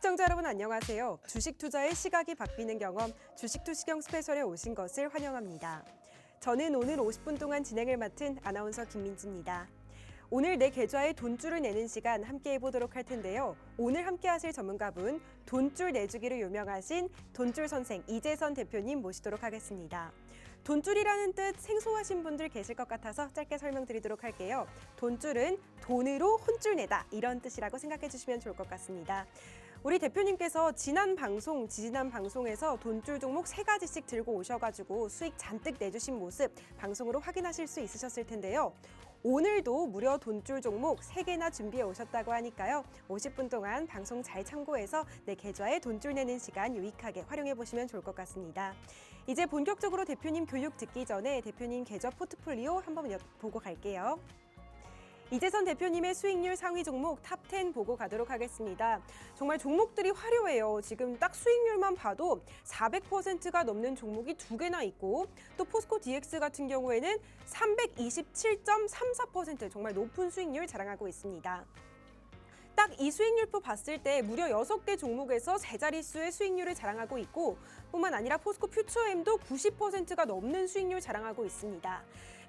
시청자 여러분 안녕하세요. 주식 투자의 시각이 바뀌는 경험, 주식투시경 스페셜에 오신 것을 환영합니다. 저는 오늘 50분 동안 진행을 맡은 아나운서 김민지입니다. 오늘 내 계좌에 돈줄을 내는 시간 함께 해보도록 할 텐데요. 오늘 함께 하실 전문가분, 돈줄 내주기로 유명하신 돈줄 선생 이재선 대표님 모시도록 하겠습니다. 돈줄이라는 뜻 생소하신 분들 계실 것 같아서 짧게 설명드리도록 할게요. 돈줄은 돈으로 혼줄 내다 이런 뜻이라고 생각해 주시면 좋을 것 같습니다. 우리 대표님께서 지지난 방송에서 돈줄 종목 3가지씩 들고 오셔가지고 수익 잔뜩 내주신 모습 방송으로 확인하실 수 있으셨을 텐데요. 오늘도 무려 돈줄 종목 3개나 준비해 오셨다고 하니까요. 50분 동안 방송 잘 참고해서 내 계좌에 돈줄 내는 시간 유익하게 활용해 보시면 좋을 것 같습니다. 이제 본격적으로 대표님 교육 듣기 전에 대표님 계좌 포트폴리오 한번 보고 갈게요. 이재선 대표님의 수익률 상위 종목 탑10 보고 가도록 하겠습니다. 정말 종목들이 화려해요. 지금 딱 수익률만 봐도 400%가 넘는 종목이 2개나 있고 또 포스코 DX 같은 경우에는 327.34% 정말 높은 수익률 자랑하고 있습니다. 딱 이 수익률표 봤을 때 무려 6개 종목에서 3자릿수의 수익률을 자랑하고 있고 뿐만 아니라 포스코 퓨처엠도 90%가 넘는 수익률 자랑하고 있습니다.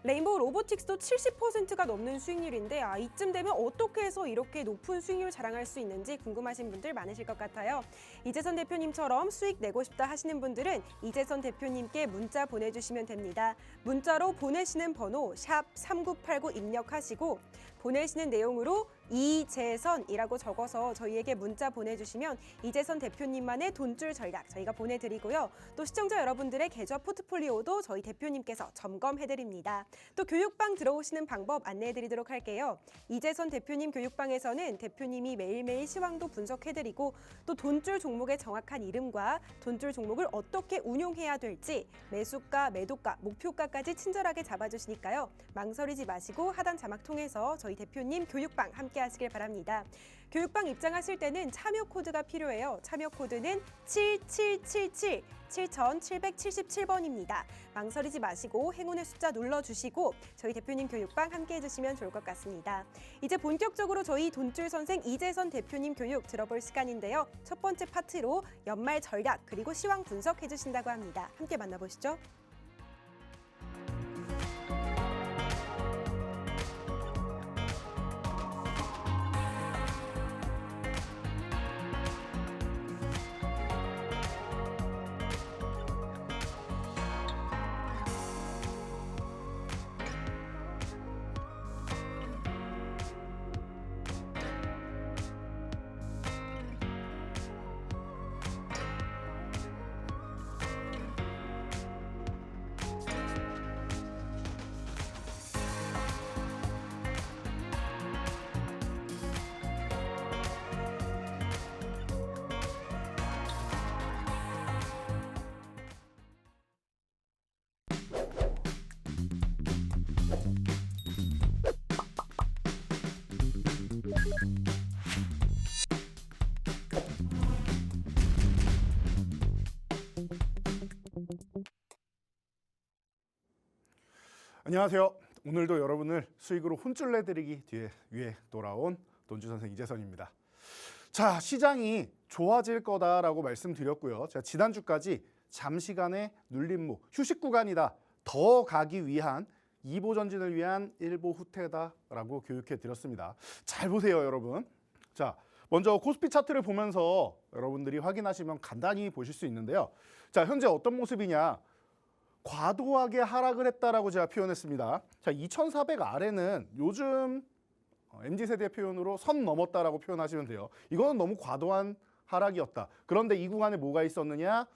레인보우 로보틱스도 70%가 넘는 수익률인데 이쯤 되면 어떻게 해서 이렇게 높은 수익률 자랑할 수 있는지 궁금하신 분들 많으실 것 같아요. 이재선 대표님처럼 수익 내고 싶다 하시는 분들은 이재선 대표님께 문자 보내주시면 됩니다. 문자로 보내시는 번호 샵 3989 입력하시고 보내시는 내용으로 이재선이라고 적어서 저희에게 문자 보내주시면 이재선 대표님만의 돈줄 전략 저희가 보내드리고요. 또 시청자 여러분들의 계좌 포트폴리오도 저희 대표님께서 점검해드립니다. 또 교육방 들어오시는 방법 안내해드리도록 할게요. 이재선 대표님 교육방에서는 대표님이 매일매일 시황도 분석해드리고 또 돈줄 종목의 정확한 이름과 돈줄 종목을 어떻게 운용해야 될지 매수가, 매도가, 목표가까지 친절하게 잡아주시니까요. 망설이지 마시고 하단 자막 통해서 저희 대표님 교육방 함께 하시길 바랍니다. 교육방 입장하실 때는 참여 코드가 필요해요. 참여 코드는 7777 7777번입니다. 망설이지 마시고 행운의 숫자 눌러주시고 저희 대표님 교육방 함께 해주시면 좋을 것 같습니다. 이제 본격적으로 저희 돈줄 선생 이재선 대표님 교육 들어볼 시간인데요. 첫 번째 파트로 연말 전략 그리고 시황 분석해 주신다고 합니다. 함께 만나보시죠. 안녕하세요. 오늘도 여러분을 수익으로 혼쭐 내드리기 위해 돌아온 돈줄 선생 이재선입니다. 자, 시장이 좋아질 거다라고 말씀드렸고요. 제가 지난주까지 잠시간의 눌림목, 휴식 구간이다. 더 가기 위한 2보 전진을 위한 1보 후퇴다라고 교육해 드렸습니다. 잘 보세요, 여러분. 자, 먼저 코스피 차트를 보면서 여러분들이 확인하시면 간단히 보실 수 있는데요. 자, 현재 어떤 모습이냐? 과도하게 하락을 했다라고 제가 표현했습니다. 자, 2400 아래는 요즘 MZ세대 표현으로 선 넘었다라고 표현하시면 돼요. 이거는 너무 과도한 하락이었다. 그런데 이 구간에 뭐가 있었느냐?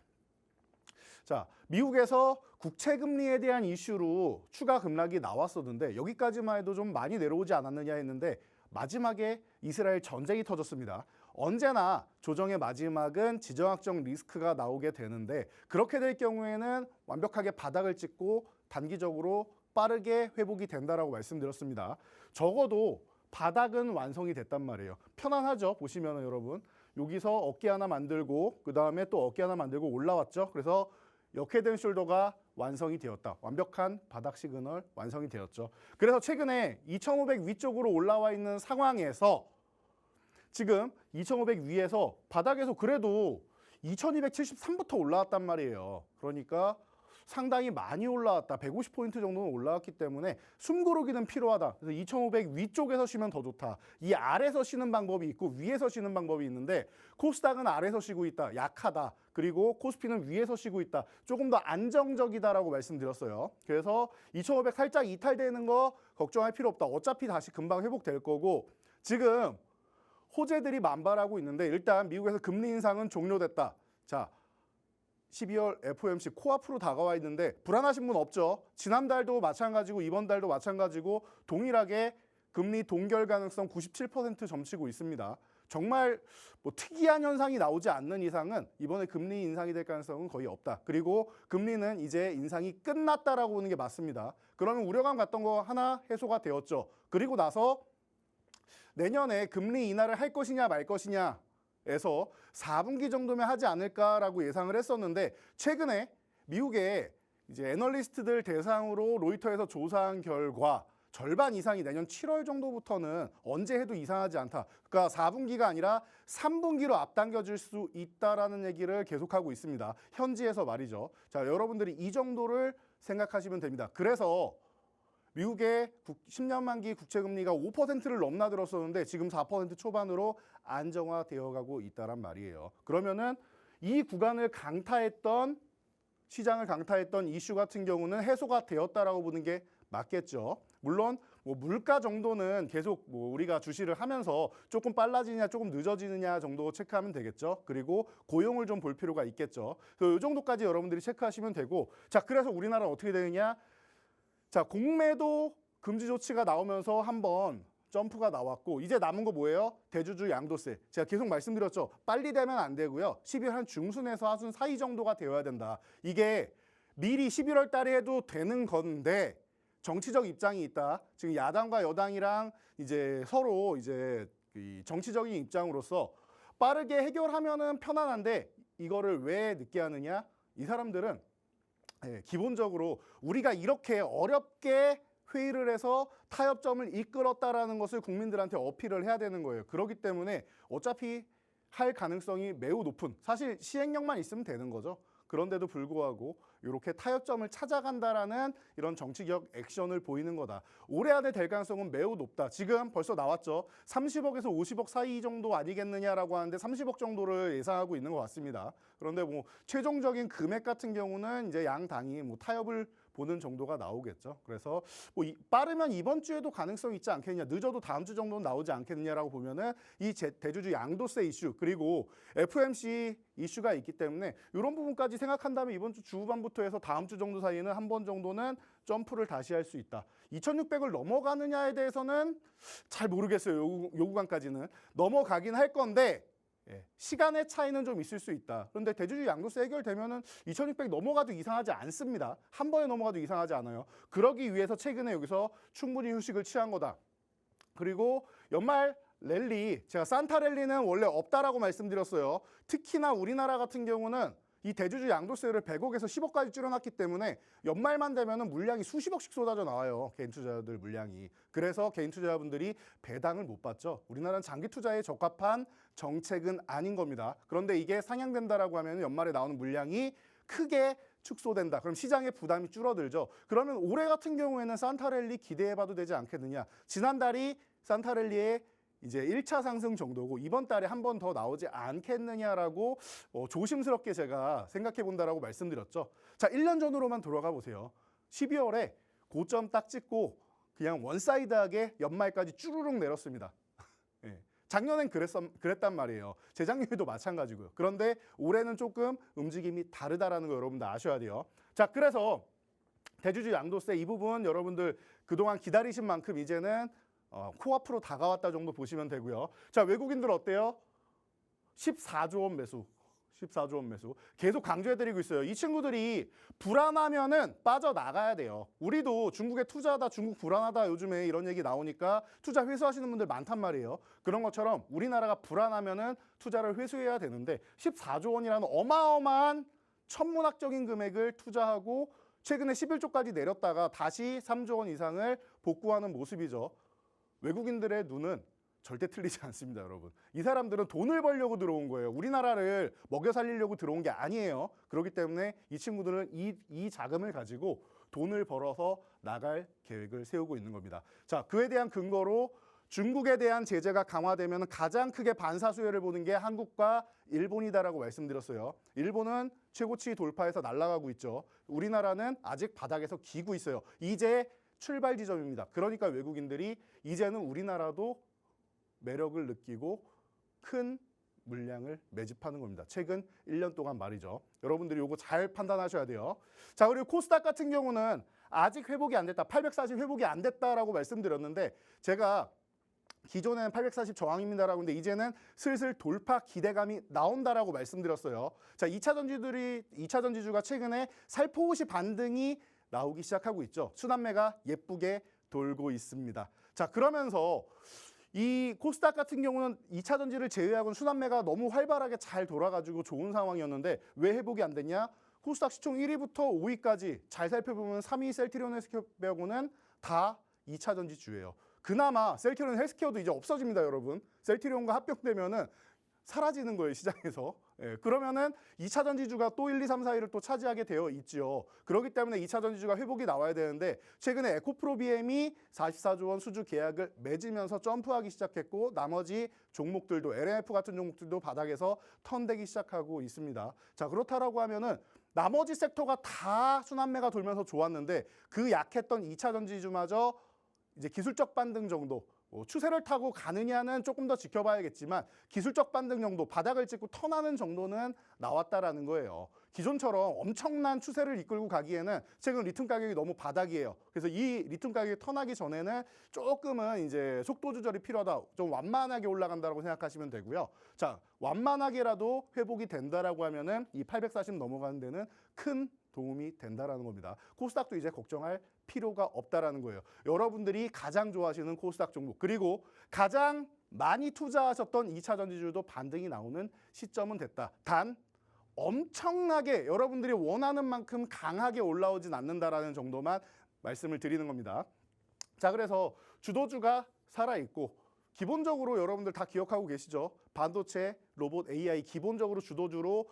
자, 미국에서 국채금리에 대한 이슈로 추가 급락이 나왔었는데 여기까지만 해도 좀 많이 내려오지 않았느냐 했는데 마지막에 이스라엘 전쟁이 터졌습니다. 언제나 조정의 마지막은 지정학적 리스크가 나오게 되는데 그렇게 될 경우에는 완벽하게 바닥을 찍고 단기적으로 빠르게 회복이 된다라고 말씀드렸습니다. 적어도 바닥은 완성이 됐단 말이에요. 편안하죠? 보시면은 여러분 여기서 어깨 하나 만들고 그 다음에 또 어깨 하나 만들고 올라왔죠. 그래서 역헤드 앤 숄더가 완성이 되었다. 완벽한 바닥 시그널 완성이 되었죠. 그래서 최근에 2500 위쪽으로 올라와 있는 상황에서 지금 2,500 위에서 바닥에서 그래도 2,273부터 올라왔단 말이에요. 그러니까 상당히 많이 올라왔다. 150포인트 정도는 올라왔기 때문에 숨고르기는 필요하다. 그래서 2,500 위쪽에서 쉬면 더 좋다. 이 아래에서 쉬는 방법이 있고 위에서 쉬는 방법이 있는데 코스닥은 아래에서 쉬고 있다. 약하다. 그리고 코스피는 위에서 쉬고 있다. 조금 더 안정적이다라고 말씀드렸어요. 그래서 2,500 살짝 이탈되는 거 걱정할 필요 없다. 어차피 다시 금방 회복될 거고 지금 호재들이 만발하고 있는데 일단 미국에서 금리 인상은 종료됐다. 자, 12월 FOMC 코앞으로 다가와 있는데 불안하신 분 없죠? 지난달도 마찬가지고 이번 달도 마찬가지고 동일하게 금리 동결 가능성 97% 점치고 있습니다. 정말 뭐 특이한 현상이 나오지 않는 이상은 이번에 금리 인상이 될 가능성은 거의 없다. 그리고 금리는 이제 인상이 끝났다라고 보는 게 맞습니다. 그러면 우려감 갔던 거 하나 해소가 되었죠. 그리고 나서 내년에 금리 인하를 할 것이냐 말 것이냐 에서 4분기 정도면 하지 않을까라고 예상을 했었는데 최근에 미국의 이제 애널리스트들 대상으로 로이터에서 조사한 결과 절반 이상이 내년 7월 정도부터는 언제 해도 이상하지 않다. 그러니까 4분기가 아니라 3분기로 앞당겨질 수 있다라는 얘기를 계속하고 있습니다. 현지에서 말이죠. 자, 여러분들이 이 정도를 생각하시면 됩니다. 그래서 미국의 10년 만기 국채금리가 5%를 넘나들었었는데 지금 4% 초반으로 안정화되어 가고 있다란 말이에요. 그러면은 이 구간을 강타했던 시장을 강타했던 이슈 같은 경우는 해소가 되었다라고 보는 게 맞겠죠. 물론 뭐 물가 정도는 계속 뭐 우리가 주시를 하면서 조금 빨라지느냐 조금 늦어지느냐 정도 체크하면 되겠죠. 그리고 고용을 좀 볼 필요가 있겠죠. 이 정도까지 여러분들이 체크하시면 되고 자, 그래서 우리나라는 어떻게 되느냐? 자, 공매도 금지 조치가 나오면서 한번 점프가 나왔고 이제 남은 거 뭐예요? 대주주 양도세. 제가 계속 말씀드렸죠. 빨리 되면 안 되고요. 12월 한 중순에서 하순 사이 정도가 되어야 된다. 이게 미리 11월 달에 해도 되는 건데 정치적 입장이 있다. 지금 야당과 여당이랑 이제 서로 이제 이 정치적인 입장으로서 빠르게 해결하면은 편안한데 이거를 왜 늦게 하느냐? 이 사람들은 기본적으로 우리가 이렇게 어렵게 회의를 해서 타협점을 이끌었다라는 것을 국민들한테 어필을 해야 되는 거예요. 그렇기 때문에 어차피 할 가능성이 매우 높은 사실 시행령만 있으면 되는 거죠. 그런데도 불구하고 이렇게 타협점을 찾아간다라는 이런 정치적 액션을 보이는 거다. 올해 안에 될 가능성은 매우 높다. 지금 벌써 나왔죠. 30억에서 50억 사이 정도 아니겠느냐라고 하는데 30억 정도를 예상하고 있는 것 같습니다. 그런데 뭐 최종적인 금액 같은 경우는 이제 양 당이 뭐 타협을 보는 정도가 나오겠죠. 그래서 뭐 빠르면 이번 주에도 가능성이 있지 않겠느냐, 늦어도 다음 주 정도는 나오지 않겠느냐라고 보면은 이 대주주 양도세 이슈 그리고 FOMC 이슈가 있기 때문에 이런 부분까지 생각한다면 이번 주 후반부터 해서 다음 주 정도 사이에는 한 번 정도는 점프를 다시 할 수 있다. 2,600을 넘어가느냐에 대해서는 잘 모르겠어요. 요 구간까지는 넘어가긴 할 건데. 시간의 차이는 좀 있을 수 있다. 그런데 대주주 양도세 해결되면은 2,600 넘어가도 이상하지 않습니다. 한 번에 넘어가도 이상하지 않아요. 그러기 위해서 최근에 여기서 충분히 휴식을 취한 거다. 그리고 연말 랠리, 제가 산타 랠리는 원래 없다라고 말씀드렸어요. 특히나 우리나라 같은 경우는 이 대주주 양도세를 100억에서 10억까지 줄여놨기 때문에 연말만 되면은 물량이 수십억씩 쏟아져 나와요. 개인 투자자들 물량이. 그래서 개인 투자자분들이 배당을 못 받죠. 우리나라는 장기 투자에 적합한 정책은 아닌 겁니다. 그런데 이게 상향된다라고 하면 연말에 나오는 물량이 크게 축소된다. 그럼 시장의 부담이 줄어들죠. 그러면 올해 같은 경우에는 산타랠리 기대해봐도 되지 않겠느냐. 지난달이 산타랠리의 이제 1차 상승 정도고 이번 달에 한 번 더 나오지 않겠느냐라고 조심스럽게 제가 생각해 본다라고 말씀드렸죠. 자, 1년 전으로만 돌아가 보세요. 12월에 고점 딱 찍고 그냥 원사이드하게 연말까지 쭈루룩 내렸습니다. 예. 작년엔 그랬단 말이에요. 재작년에도 마찬가지고요. 그런데 올해는 조금 움직임이 다르다라는 거 여러분들 아셔야 돼요. 자, 그래서 대주주 양도세 이 부분 여러분들 그동안 기다리신 만큼 이제는 코앞으로 다가왔다 정도 보시면 되고요. 자, 외국인들 어때요? 14조 원 매수. 14조 원 매수. 계속 강조해드리고 있어요. 이 친구들이 불안하면은 빠져나가야 돼요. 우리도 중국에 투자하다 중국 불안하다 요즘에 이런 얘기 나오니까 투자 회수하시는 분들 많단 말이에요. 그런 것처럼 우리나라가 불안하면은 투자를 회수해야 되는데 14조 원이라는 어마어마한 천문학적인 금액을 투자하고 최근에 11조까지 내렸다가 다시 3조 원 이상을 복구하는 모습이죠. 외국인들의 눈은 절대 틀리지 않습니다, 여러분. 이 사람들은 돈을 벌려고 들어온 거예요. 우리나라를 먹여 살리려고 들어온 게 아니에요. 그렇기 때문에 이 친구들은 이 자금을 가지고 돈을 벌어서 나갈 계획을 세우고 있는 겁니다. 자, 그에 대한 근거로 중국에 대한 제재가 강화되면 가장 크게 반사수혜를 보는 게 한국과 일본이다라고 말씀드렸어요. 일본은 최고치 돌파해서 날아가고 있죠. 우리나라는 아직 바닥에서 기고 있어요. 이제 출발 지점입니다. 그러니까 외국인들이 이제는 우리나라도 매력을 느끼고 큰 물량을 매집하는 겁니다. 최근 1년 동안 말이죠. 여러분들이 이거 잘 판단하셔야 돼요. 자, 그리고 코스닥 같은 경우는 아직 회복이 안 됐다. 840 회복이 안 됐다라고 말씀드렸는데 제가 기존에는 840 저항입니다라고 했는데 이제는 슬슬 돌파 기대감이 나온다라고 말씀드렸어요. 자, 2차 전지주가 최근에 살포시 반등이 나오기 시작하고 있죠. 순환매가 예쁘게 돌고 있습니다. 자, 그러면서 이 코스닥 같은 경우는 2차 전지를 제외하고는 순환매가 너무 활발하게 잘 돌아가지고 좋은 상황이었는데 왜 회복이 안 됐냐? 코스닥 시총 1위부터 5위까지 잘 살펴보면 3위 셀트리온 헬스케어 빼고는 다 2차 전지주예요. 그나마 셀트리온 헬스케어도 이제 없어집니다, 여러분. 셀트리온과 합병되면은 사라지는 거예요, 시장에서. 예, 그러면은 2차 전지주가 또 1, 2, 3, 4위를 또 차지하게 되어 있죠. 그렇기 때문에 2차 전지주가 회복이 나와야 되는데 최근에 에코프로비엠이 44조 원 수주 계약을 맺으면서 점프하기 시작했고 나머지 종목들도 LNF 같은 종목들도 바닥에서 턴되기 시작하고 있습니다. 자, 그렇다라고 하면은 나머지 섹터가 다 순환매가 돌면서 좋았는데 그 약했던 2차 전지주마저 이제 기술적 반등 정도, 추세를 타고 가느냐는 조금 더 지켜봐야겠지만 기술적 반등 정도, 바닥을 찍고 턴하는 정도는 나왔다라는 거예요. 기존처럼 엄청난 추세를 이끌고 가기에는 최근 리튬 가격이 너무 바닥이에요. 그래서 이 리튬 가격이 턴하기 전에는 조금은 이제 속도 조절이 필요하다. 좀 완만하게 올라간다고 생각하시면 되고요. 자, 완만하게라도 회복이 된다라고 하면은 이 840 넘어가는 데는 큰 도움이 된다라는 겁니다. 코스닥도 이제 걱정할 필요가 없다라는 거예요. 여러분들이 가장 좋아하시는 코스닥 종목 그리고 가장 많이 투자하셨던 2차 전지주도 반등이 나오는 시점은 됐다. 단 엄청나게 여러분들이 원하는 만큼 강하게 올라오진 않는다라는 정도만 말씀을 드리는 겁니다. 자, 그래서 주도주가 살아있고 기본적으로 여러분들 다 기억하고 계시죠? 반도체, 로봇, AI 기본적으로 주도주로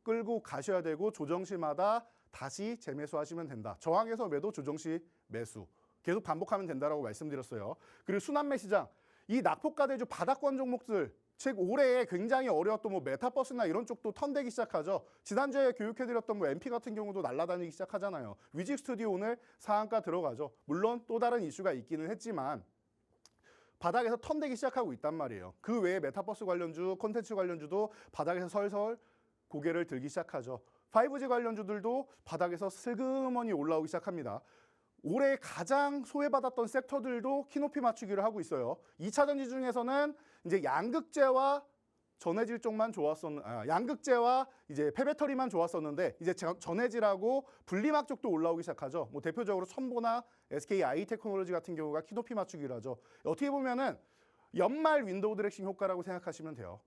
끌고 가셔야 되고 조정시마다 다시 재매수하시면 된다. 저항에서 매도, 조정시 매수. 계속 반복하면 된다라고 말씀드렸어요. 그리고 순환매 시장, 이 낙폭과대주 바닥권 종목들 즉 올해 굉장히 어려웠던 뭐 메타버스나 이런 쪽도 턴되기 시작하죠. 지난주에 교육해드렸던 뭐 MP 같은 경우도 날아다니기 시작하잖아요. 위직 스튜디오 오늘 상한가 들어가죠. 물론 또 다른 이슈가 있기는 했지만 바닥에서 턴되기 시작하고 있단 말이에요. 그 외에 메타버스 관련주, 콘텐츠 관련주도 바닥에서 설설 고개를 들기 시작하죠. 5G 관련주들도 바닥에서 슬그머니 올라오기 시작합니다. 올해 가장 소외받았던 섹터들도 키높이 맞추기를 하고 있어요. 2차 전지 중에서는 이제 양극재와 전해질 쪽만 양극재와 이제 폐배터리만 좋았었는데 이제 전해질하고 분리막 쪽도 올라오기 시작하죠. 뭐 대표적으로 첨보나 SK 아이테크놀로지 같은 경우가 키높이 맞추기를 하죠. 어떻게 보면은 연말 윈도우 드레싱 효과라고 생각하시면 돼요.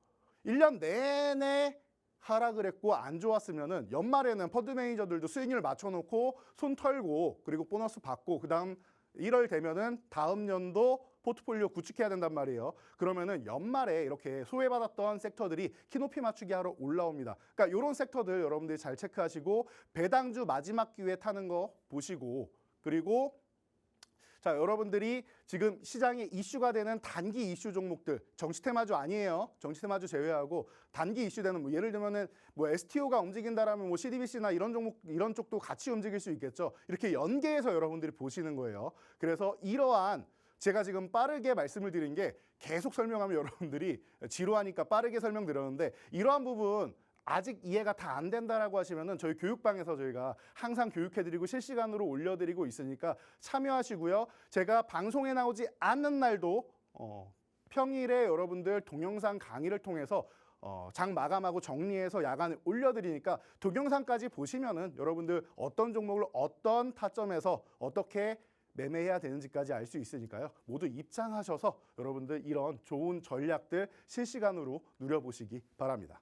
1년 내내 하락을 했고 안 좋았으면은 연말에는 펀드 매니저들도 수익률 맞춰놓고 손 털고 그리고 보너스 받고 그다음 1월 되면은 다음 연도 포트폴리오 구축해야 된단 말이에요. 그러면은 연말에 이렇게 소외받았던 섹터들이 키높이 맞추기 하러 올라옵니다. 그러니까 이런 섹터들 여러분들이 잘 체크하시고 배당주 마지막 기회에 타는 거 보시고 그리고 자, 여러분들이 지금 시장에 이슈가 되는 단기 이슈 종목들, 정시테마주 아니에요. 정시테마주 제외하고 단기 이슈되는 뭐 예를 들면은 뭐 STO가 움직인다라면 뭐 CDBC나 이런 종목 이런 쪽도 같이 움직일 수 있겠죠. 이렇게 연계해서 여러분들이 보시는 거예요. 그래서 이러한 제가 지금 빠르게 말씀을 드린 게 계속 설명하면 여러분들이 지루하니까 빠르게 설명드렸는데 이러한 부분 아직 이해가 다 안 된다라고 하시면은 저희 교육방에서 저희가 항상 교육해드리고 실시간으로 올려드리고 있으니까 참여하시고요. 제가 방송에 나오지 않는 날도 평일에 여러분들 동영상 강의를 통해서 장 마감하고 정리해서 야간에 올려드리니까 동영상까지 보시면은 여러분들 어떤 종목을 어떤 타점에서 어떻게 매매해야 되는지까지 알 수 있으니까요. 모두 입장하셔서 여러분들 이런 좋은 전략들 실시간으로 누려보시기 바랍니다.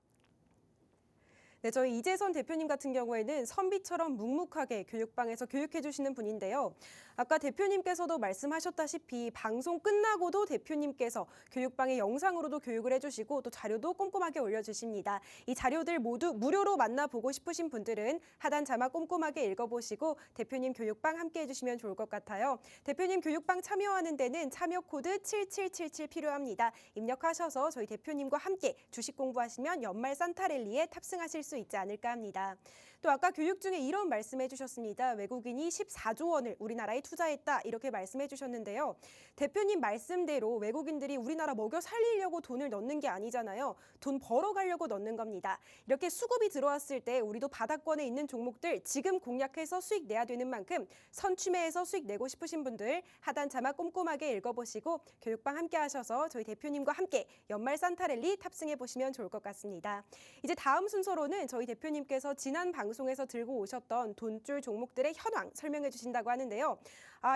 네, 네, 저희 이재선 대표님 같은 경우에는 선비처럼 묵묵하게 교육방에서 교육해 주시는 분인데요. 아까 대표님께서도 말씀하셨다시피 방송 끝나고도 대표님께서 교육방에 영상으로도 교육을 해주시고 또 자료도 꼼꼼하게 올려주십니다. 이 자료들 모두 무료로 만나보고 싶으신 분들은 하단 자막 꼼꼼하게 읽어보시고 대표님 교육방 함께 해주시면 좋을 것 같아요. 대표님 교육방 참여하는 데는 참여 코드 7777 필요합니다. 입력하셔서 저희 대표님과 함께 주식 공부하시면 연말 산타랠리에 탑승하실 수 있지 않을까 합니다. 또 아까 교육 중에 이런 말씀해 주셨습니다. 외국인이 14조 원을 우리나라에 투자했다 이렇게 말씀해 주셨는데요. 대표님 말씀대로 외국인들이 우리나라 먹여 살리려고 돈을 넣는 게 아니잖아요. 돈 벌어가려고 넣는 겁니다. 이렇게 수급이 들어왔을 때 우리도 바닥권에 있는 종목들 지금 공략해서 수익 내야 되는 만큼 선취매해서 수익 내고 싶으신 분들 하단 자막 꼼꼼하게 읽어보시고 교육방 함께 하셔서 저희 대표님과 함께 연말 산타랠리 탑승해 보시면 좋을 것 같습니다. 이제 다음 순서로는 저희 대표님께서 지난 방송에서 들고 오셨던 돈줄 종목들의 현황 설명해 주신다고 하는데요.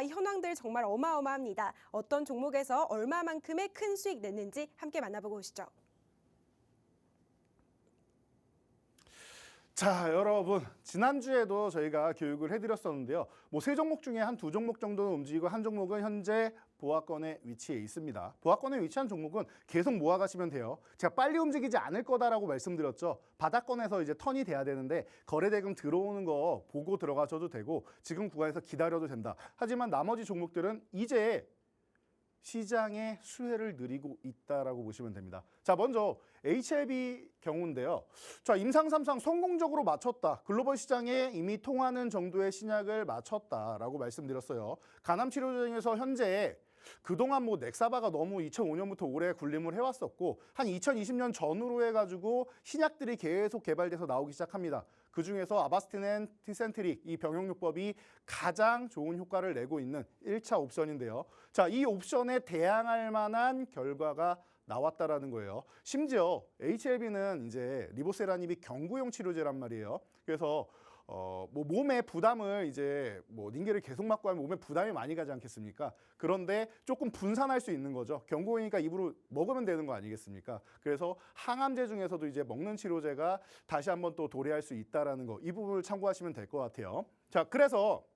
이 현황들 정말 어마어마합니다. 어떤 종목에서 얼마만큼의 큰 수익 냈는지 함께 만나보고 오시죠. 자, 여러분 지난주에도 저희가 교육을 해드렸었는데요. 뭐 세 종목 중에 한 두 종목 정도는 움직이고 한 종목은 현재 보합권에 위치해 있습니다. 보합권에 위치한 종목은 계속 모아가시면 돼요. 제가 빨리 움직이지 않을 거다라고 말씀드렸죠. 바닥권에서 이제 턴이 돼야 되는데 거래대금 들어오는 거 보고 들어가셔도 되고 지금 구간에서 기다려도 된다. 하지만 나머지 종목들은 이제 시장의 수혜를 누리고 있다라고 보시면 됩니다. 자, 먼저 HLB 경우인데요. 자, 임상삼상 성공적으로 마쳤다. 글로벌 시장에 이미 통하는 정도의 신약을 마쳤다라고 말씀드렸어요. 간암치료제에서 현재 그동안 뭐 넥사바가 너무 2005년부터 오래 군림을 해왔었고 한 2020년 전후로 해가지고 신약들이 계속 개발돼서 나오기 시작합니다. 그중에서 아바스틴 티센트릭 이 병용요법이 가장 좋은 효과를 내고 있는 1차 옵션인데요. 자, 이 옵션에 대항할 만한 결과가 나왔다라는 거예요. 심지어 HLB는 이제 리보세라닙이 경구용 치료제란 말이에요. 그래서 뭐 몸에 부담을 이제 뭐 닌겔을 계속 맞고 하면 몸에 부담이 많이 가지 않겠습니까? 그런데 조금 분산할 수 있는 거죠. 경구용이니까 입으로 먹으면 되는 거 아니겠습니까? 그래서 항암제 중에서도 이제 먹는 치료제가 다시 한번 또 도래할 수 있다라는 거, 이 부분을 참고하시면 될 것 같아요. 자, 그래서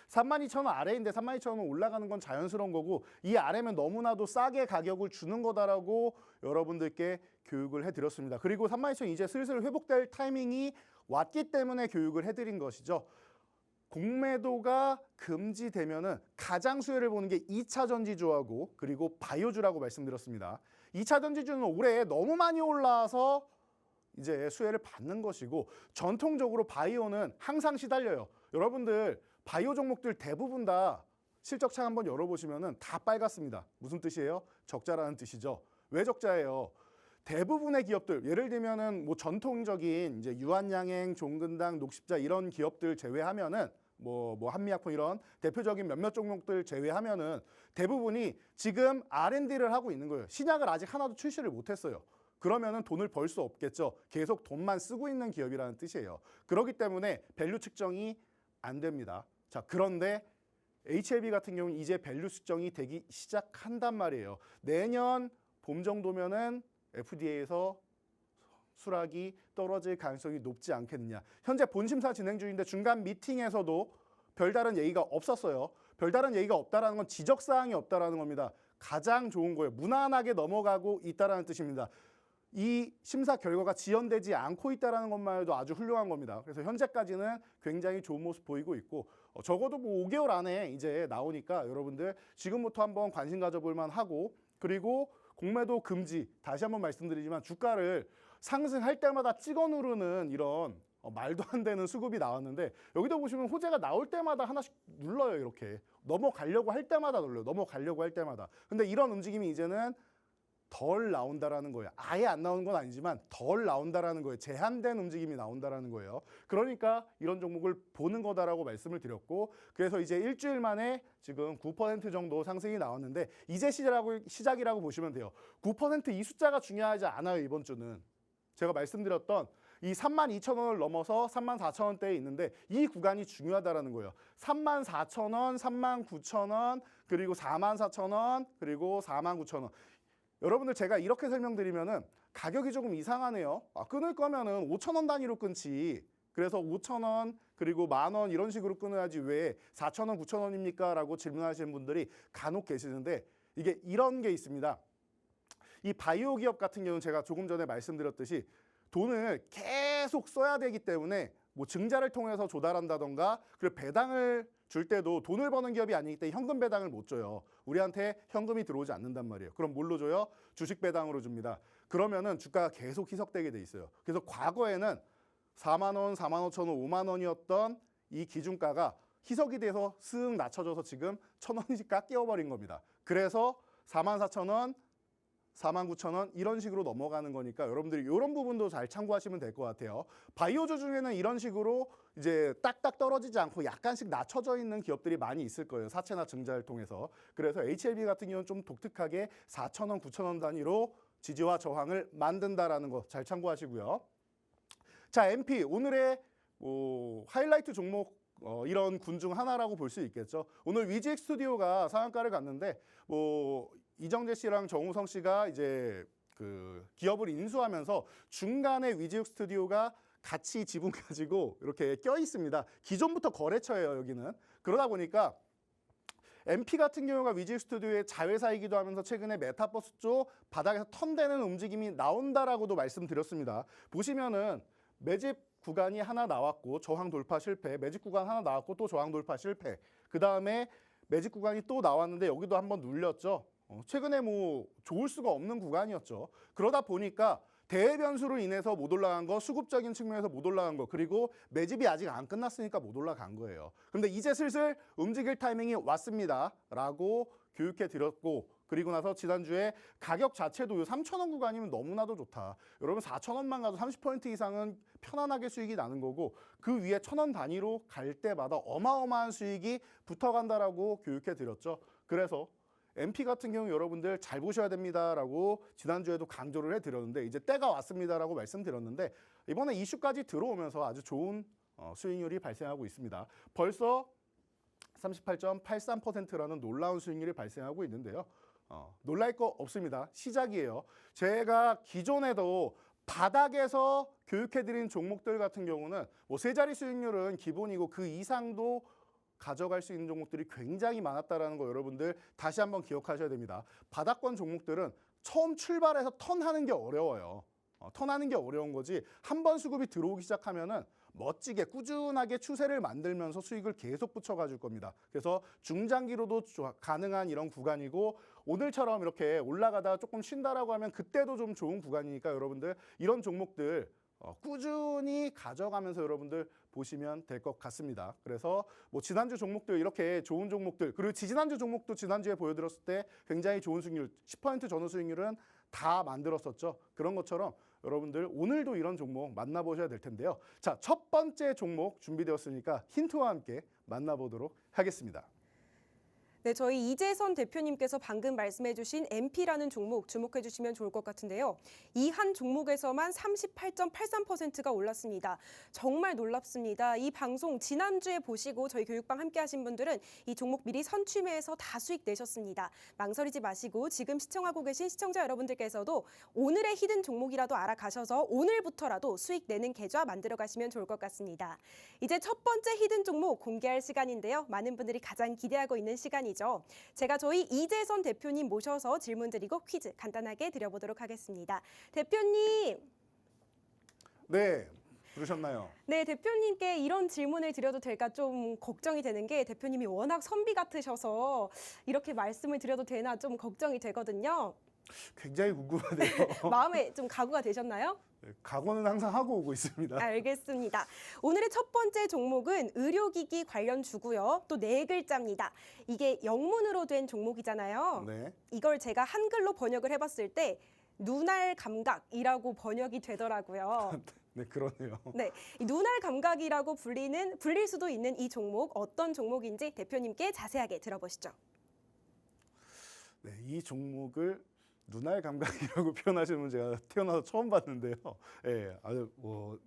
32,000원 아래인데 32,000원 올라가는 건 자연스러운 거고 이 아래면 너무나도 싸게 가격을 주는 거다라고 여러분들께 교육을 해드렸습니다. 그리고 32,000원 이제 슬슬 회복될 타이밍이 왔기 때문에 교육을 해드린 것이죠. 공매도가 금지되면은 가장 수혜를 보는 게 2차 전지주하고 그리고 바이오주라고 말씀드렸습니다. 2차 전지주는 올해 너무 많이 올라와서 이제 수혜를 받는 것이고 전통적으로 바이오는 항상 시달려요. 여러분들 바이오 종목들 대부분 다 실적창 한번 열어보시면은 다 빨갛습니다. 무슨 뜻이에요? 적자라는 뜻이죠. 왜 적자예요? 대부분의 기업들, 예를 들면은 뭐 전통적인 이제 유한양행, 종근당, 녹십자 이런 기업들 제외하면은 뭐 한미약품 이런 대표적인 몇몇 종목들 제외하면은 대부분이 지금 R&D를 하고 있는 거예요. 신약을 아직 하나도 출시를 못했어요. 그러면은 돈을 벌 수 없겠죠. 계속 돈만 쓰고 있는 기업이라는 뜻이에요. 그렇기 때문에 밸류 측정이 안 됩니다. 자, 그런데 HLB 같은 경우는 이제 밸류 측정이 되기 시작한단 말이에요. 내년 봄 정도면은 FDA에서 수락이 떨어질 가능성이 높지 않겠느냐. 현재 본심사 진행 중인데 중간 미팅에서도 별다른 얘기가 없었어요. 별다른 얘기가 없다라는 건 지적사항이 없다라는 겁니다. 가장 좋은 거예요. 무난하게 넘어가고 있다라는 뜻입니다. 이 심사 결과가 지연되지 않고 있다는 것만 해도 아주 훌륭한 겁니다. 그래서 현재까지는 굉장히 좋은 모습 보이고 있고 적어도 뭐 5개월 안에 이제 나오니까 여러분들 지금부터 한번 관심 가져볼 만하고 그리고 공매도 금지 다시 한번 말씀드리지만 주가를 상승할 때마다 찍어 누르는 이런 말도 안 되는 수급이 나왔는데 여기도 보시면 호재가 나올 때마다 하나씩 눌러요. 이렇게 넘어가려고 할 때마다 눌러요. 넘어가려고 할 때마다. 근데 이런 움직임이 이제는 덜 나온다라는 거예요. 아예 안 나오는 건 아니지만 덜 나온다라는 거예요. 제한된 움직임이 나온다라는 거예요. 그러니까 이런 종목을 보는 거다라고 말씀을 드렸고 그래서 이제 일주일 만에 지금 9% 정도 상승이 나왔는데 이제 시작이라고 보시면 돼요. 9% 이 숫자가 중요하지 않아요. 이번 주는. 제가 말씀드렸던 이 32,000원을 넘어서 34,000원대에 있는데 이 구간이 중요하다라는 거예요. 34,000원, 39,000원, 그리고 44,000원, 그리고 49,000원. 여러분들 제가 이렇게 설명드리면은 가격이 조금 이상하네요. 끊을 거면은 5,000원 단위로 끊지. 그래서 5,000원 그리고 10,000원 이런 식으로 끊어야지 왜 4,000원, 9,000원입니까? 라고 질문하시는 분들이 간혹 계시는데 이게 이런 게 있습니다. 이 바이오 기업 같은 경우는 제가 조금 전에 말씀드렸듯이 돈을 계속 써야 되기 때문에 뭐 증자를 통해서 조달한다던가 그리고 배당을 줄 때도 돈을 버는 기업이 아니기 때문에 현금 배당을 못 줘요. 우리한테 현금이 들어오지 않는단 말이에요. 그럼 뭘로 줘요? 주식 배당으로 줍니다. 그러면은 주가가 계속 희석되게 돼 있어요. 그래서 과거에는 4만 원, 4만 5천 원, 5만 원이었던 이 기준가가 희석이 돼서 쓱 낮춰져서 지금 1,000원씩 깎여버린 겁니다. 그래서 4만 4천 원, 4만 9천 원 이런 식으로 넘어가는 거니까 여러분들이 이런 부분도 잘 참고하시면 될 것 같아요. 바이오주 중에는 이런 식으로 이제 딱딱 떨어지지 않고 약간씩 낮춰져 있는 기업들이 많이 있을 거예요. 사채나 증자를 통해서. 그래서 HLB 같은 경우는 좀 독특하게 4천 원, 9천 원 단위로 지지와 저항을 만든다라는 거 잘 참고하시고요. 자, MP 오늘의 하이라이트 종목 이런 군 중 하나라고 볼 수 있겠죠. 오늘 위직 스튜디오가 상한가를 갔는데 이정재 씨랑 정우성 씨가 이제 그 기업을 인수하면서 중간에 위지육 스튜디오가 같이 지분 가지고 이렇게 껴 있습니다. 기존부터 거래처예요, 여기는. 그러다 보니까 MP 같은 경우가 위지육 스튜디오의 자회사이기도 하면서 최근에 메타버스 쪽 바닥에서 턴되는 움직임이 나온다라고도 말씀드렸습니다. 보시면은 매집 구간이 하나 나왔고 저항 돌파 실패, 매집 구간 하나 나왔고 또 저항 돌파 실패. 그 다음에 매집 구간이 또 나왔는데 여기도 한번 눌렸죠. 최근에 뭐 좋을 수가 없는 구간이었죠. 그러다 보니까 대외 변수로 인해서 못 올라간 거, 수급적인 측면에서 못 올라간 거, 그리고 매집이 아직 안 끝났으니까 못 올라간 거예요. 근데 이제 슬슬 움직일 타이밍이 왔습니다. 라고 교육해 드렸고, 그리고 나서 지난주에 가격 자체도 요 3,000원 구간이면 너무나도 좋다. 여러분 4,000원만 가도 30% 이상은 편안하게 수익이 나는 거고 그 위에 1,000원 단위로 갈 때마다 어마어마한 수익이 붙어간다라고 교육해 드렸죠. 그래서 MP 같은 경우 여러분들 잘 보셔야 됩니다라고 지난주에도 강조를 해드렸는데 이제 때가 왔습니다라고 말씀드렸는데 이번에 이슈까지 들어오면서 아주 좋은 수익률이 발생하고 있습니다. 벌써 38.83%라는 놀라운 수익률이 발생하고 있는데요. 놀랄 거 없습니다. 시작이에요. 제가 기존에도 바닥에서 교육해드린 종목들 같은 경우는 뭐 세 자리 수익률은 기본이고 그 이상도 가져갈 수 있는 종목들이 굉장히 많았다는 거 여러분들 다시 한번 기억하셔야 됩니다. 바닥권 종목들은 처음 출발해서 턴하는 게 어려워요. 턴하는 게 어려운 거지 한 번 수급이 들어오기 시작하면은 멋지게 꾸준하게 추세를 만들면서 수익을 계속 붙여가 줄 겁니다. 그래서 중장기로도 가능한 이런 구간이고 오늘처럼 이렇게 올라가다가 조금 쉰다라고 하면 그때도 좀 좋은 구간이니까 여러분들 이런 종목들 꾸준히 가져가면서 여러분들 보시면 될 것 같습니다. 그래서 뭐 지난주 종목들 이렇게 좋은 종목들 그리고 지난주 종목도 지난주에 보여드렸을 때 굉장히 좋은 수익률 10% 전후 수익률은 다 만들었었죠. 그런 것처럼 여러분들 오늘도 이런 종목 만나보셔야 될 텐데요. 자, 첫 번째 종목 준비되었으니까 힌트와 함께 만나보도록 하겠습니다. 네, 저희 이재선 대표님께서 방금 말씀해주신 MP라는 종목 주목해주시면 좋을 것 같은데요. 이 한 종목에서만 38.83%가 올랐습니다. 정말 놀랍습니다. 이 방송 지난주에 보시고 저희 교육방 함께하신 분들은 이 종목 미리 선취매해서 다 수익 내셨습니다. 망설이지 마시고 지금 시청하고 계신 시청자 여러분들께서도 오늘의 히든 종목이라도 알아가셔서 오늘부터라도 수익 내는 계좌 만들어 가시면 좋을 것 같습니다. 이제 첫 번째 히든 종목 공개할 시간인데요. 많은 분들이 가장 기대하고 있는 시간이 제가 저희 이재선 대표님 모셔서 질문 드리고 퀴즈 간단하게 드려보도록 하겠습니다. 대표님. 네, 부르셨나요? 네, 대표님께 이런 질문을 드려도 될까 좀 걱정이 되는 게 대표님이 워낙 선비 같으셔서 이렇게 말씀을 드려도 되나 좀 걱정이 되거든요. 굉장히 궁금하네요. 마음에 좀 각오가 되셨나요? 각오는 항상 하고 오고 있습니다. 알겠습니다. 오늘의 첫 번째 종목은 의료기기 관련 주고요. 또 네 글자입니다. 이게 영문으로 된 종목이잖아요. 네. 이걸 제가 한글로 번역을 해봤을 때 눈알 감각이라고 번역이 되더라고요. 네, 그러네요. 네, 이 눈알 감각이라고 불릴 수도 있는 이 종목 어떤 종목인지 대표님께 자세하게 들어보시죠. 네, 이 종목을 눈알 감각이라고 표현하시는 분 제가 태어나서 처음 봤는데요. 예, 아주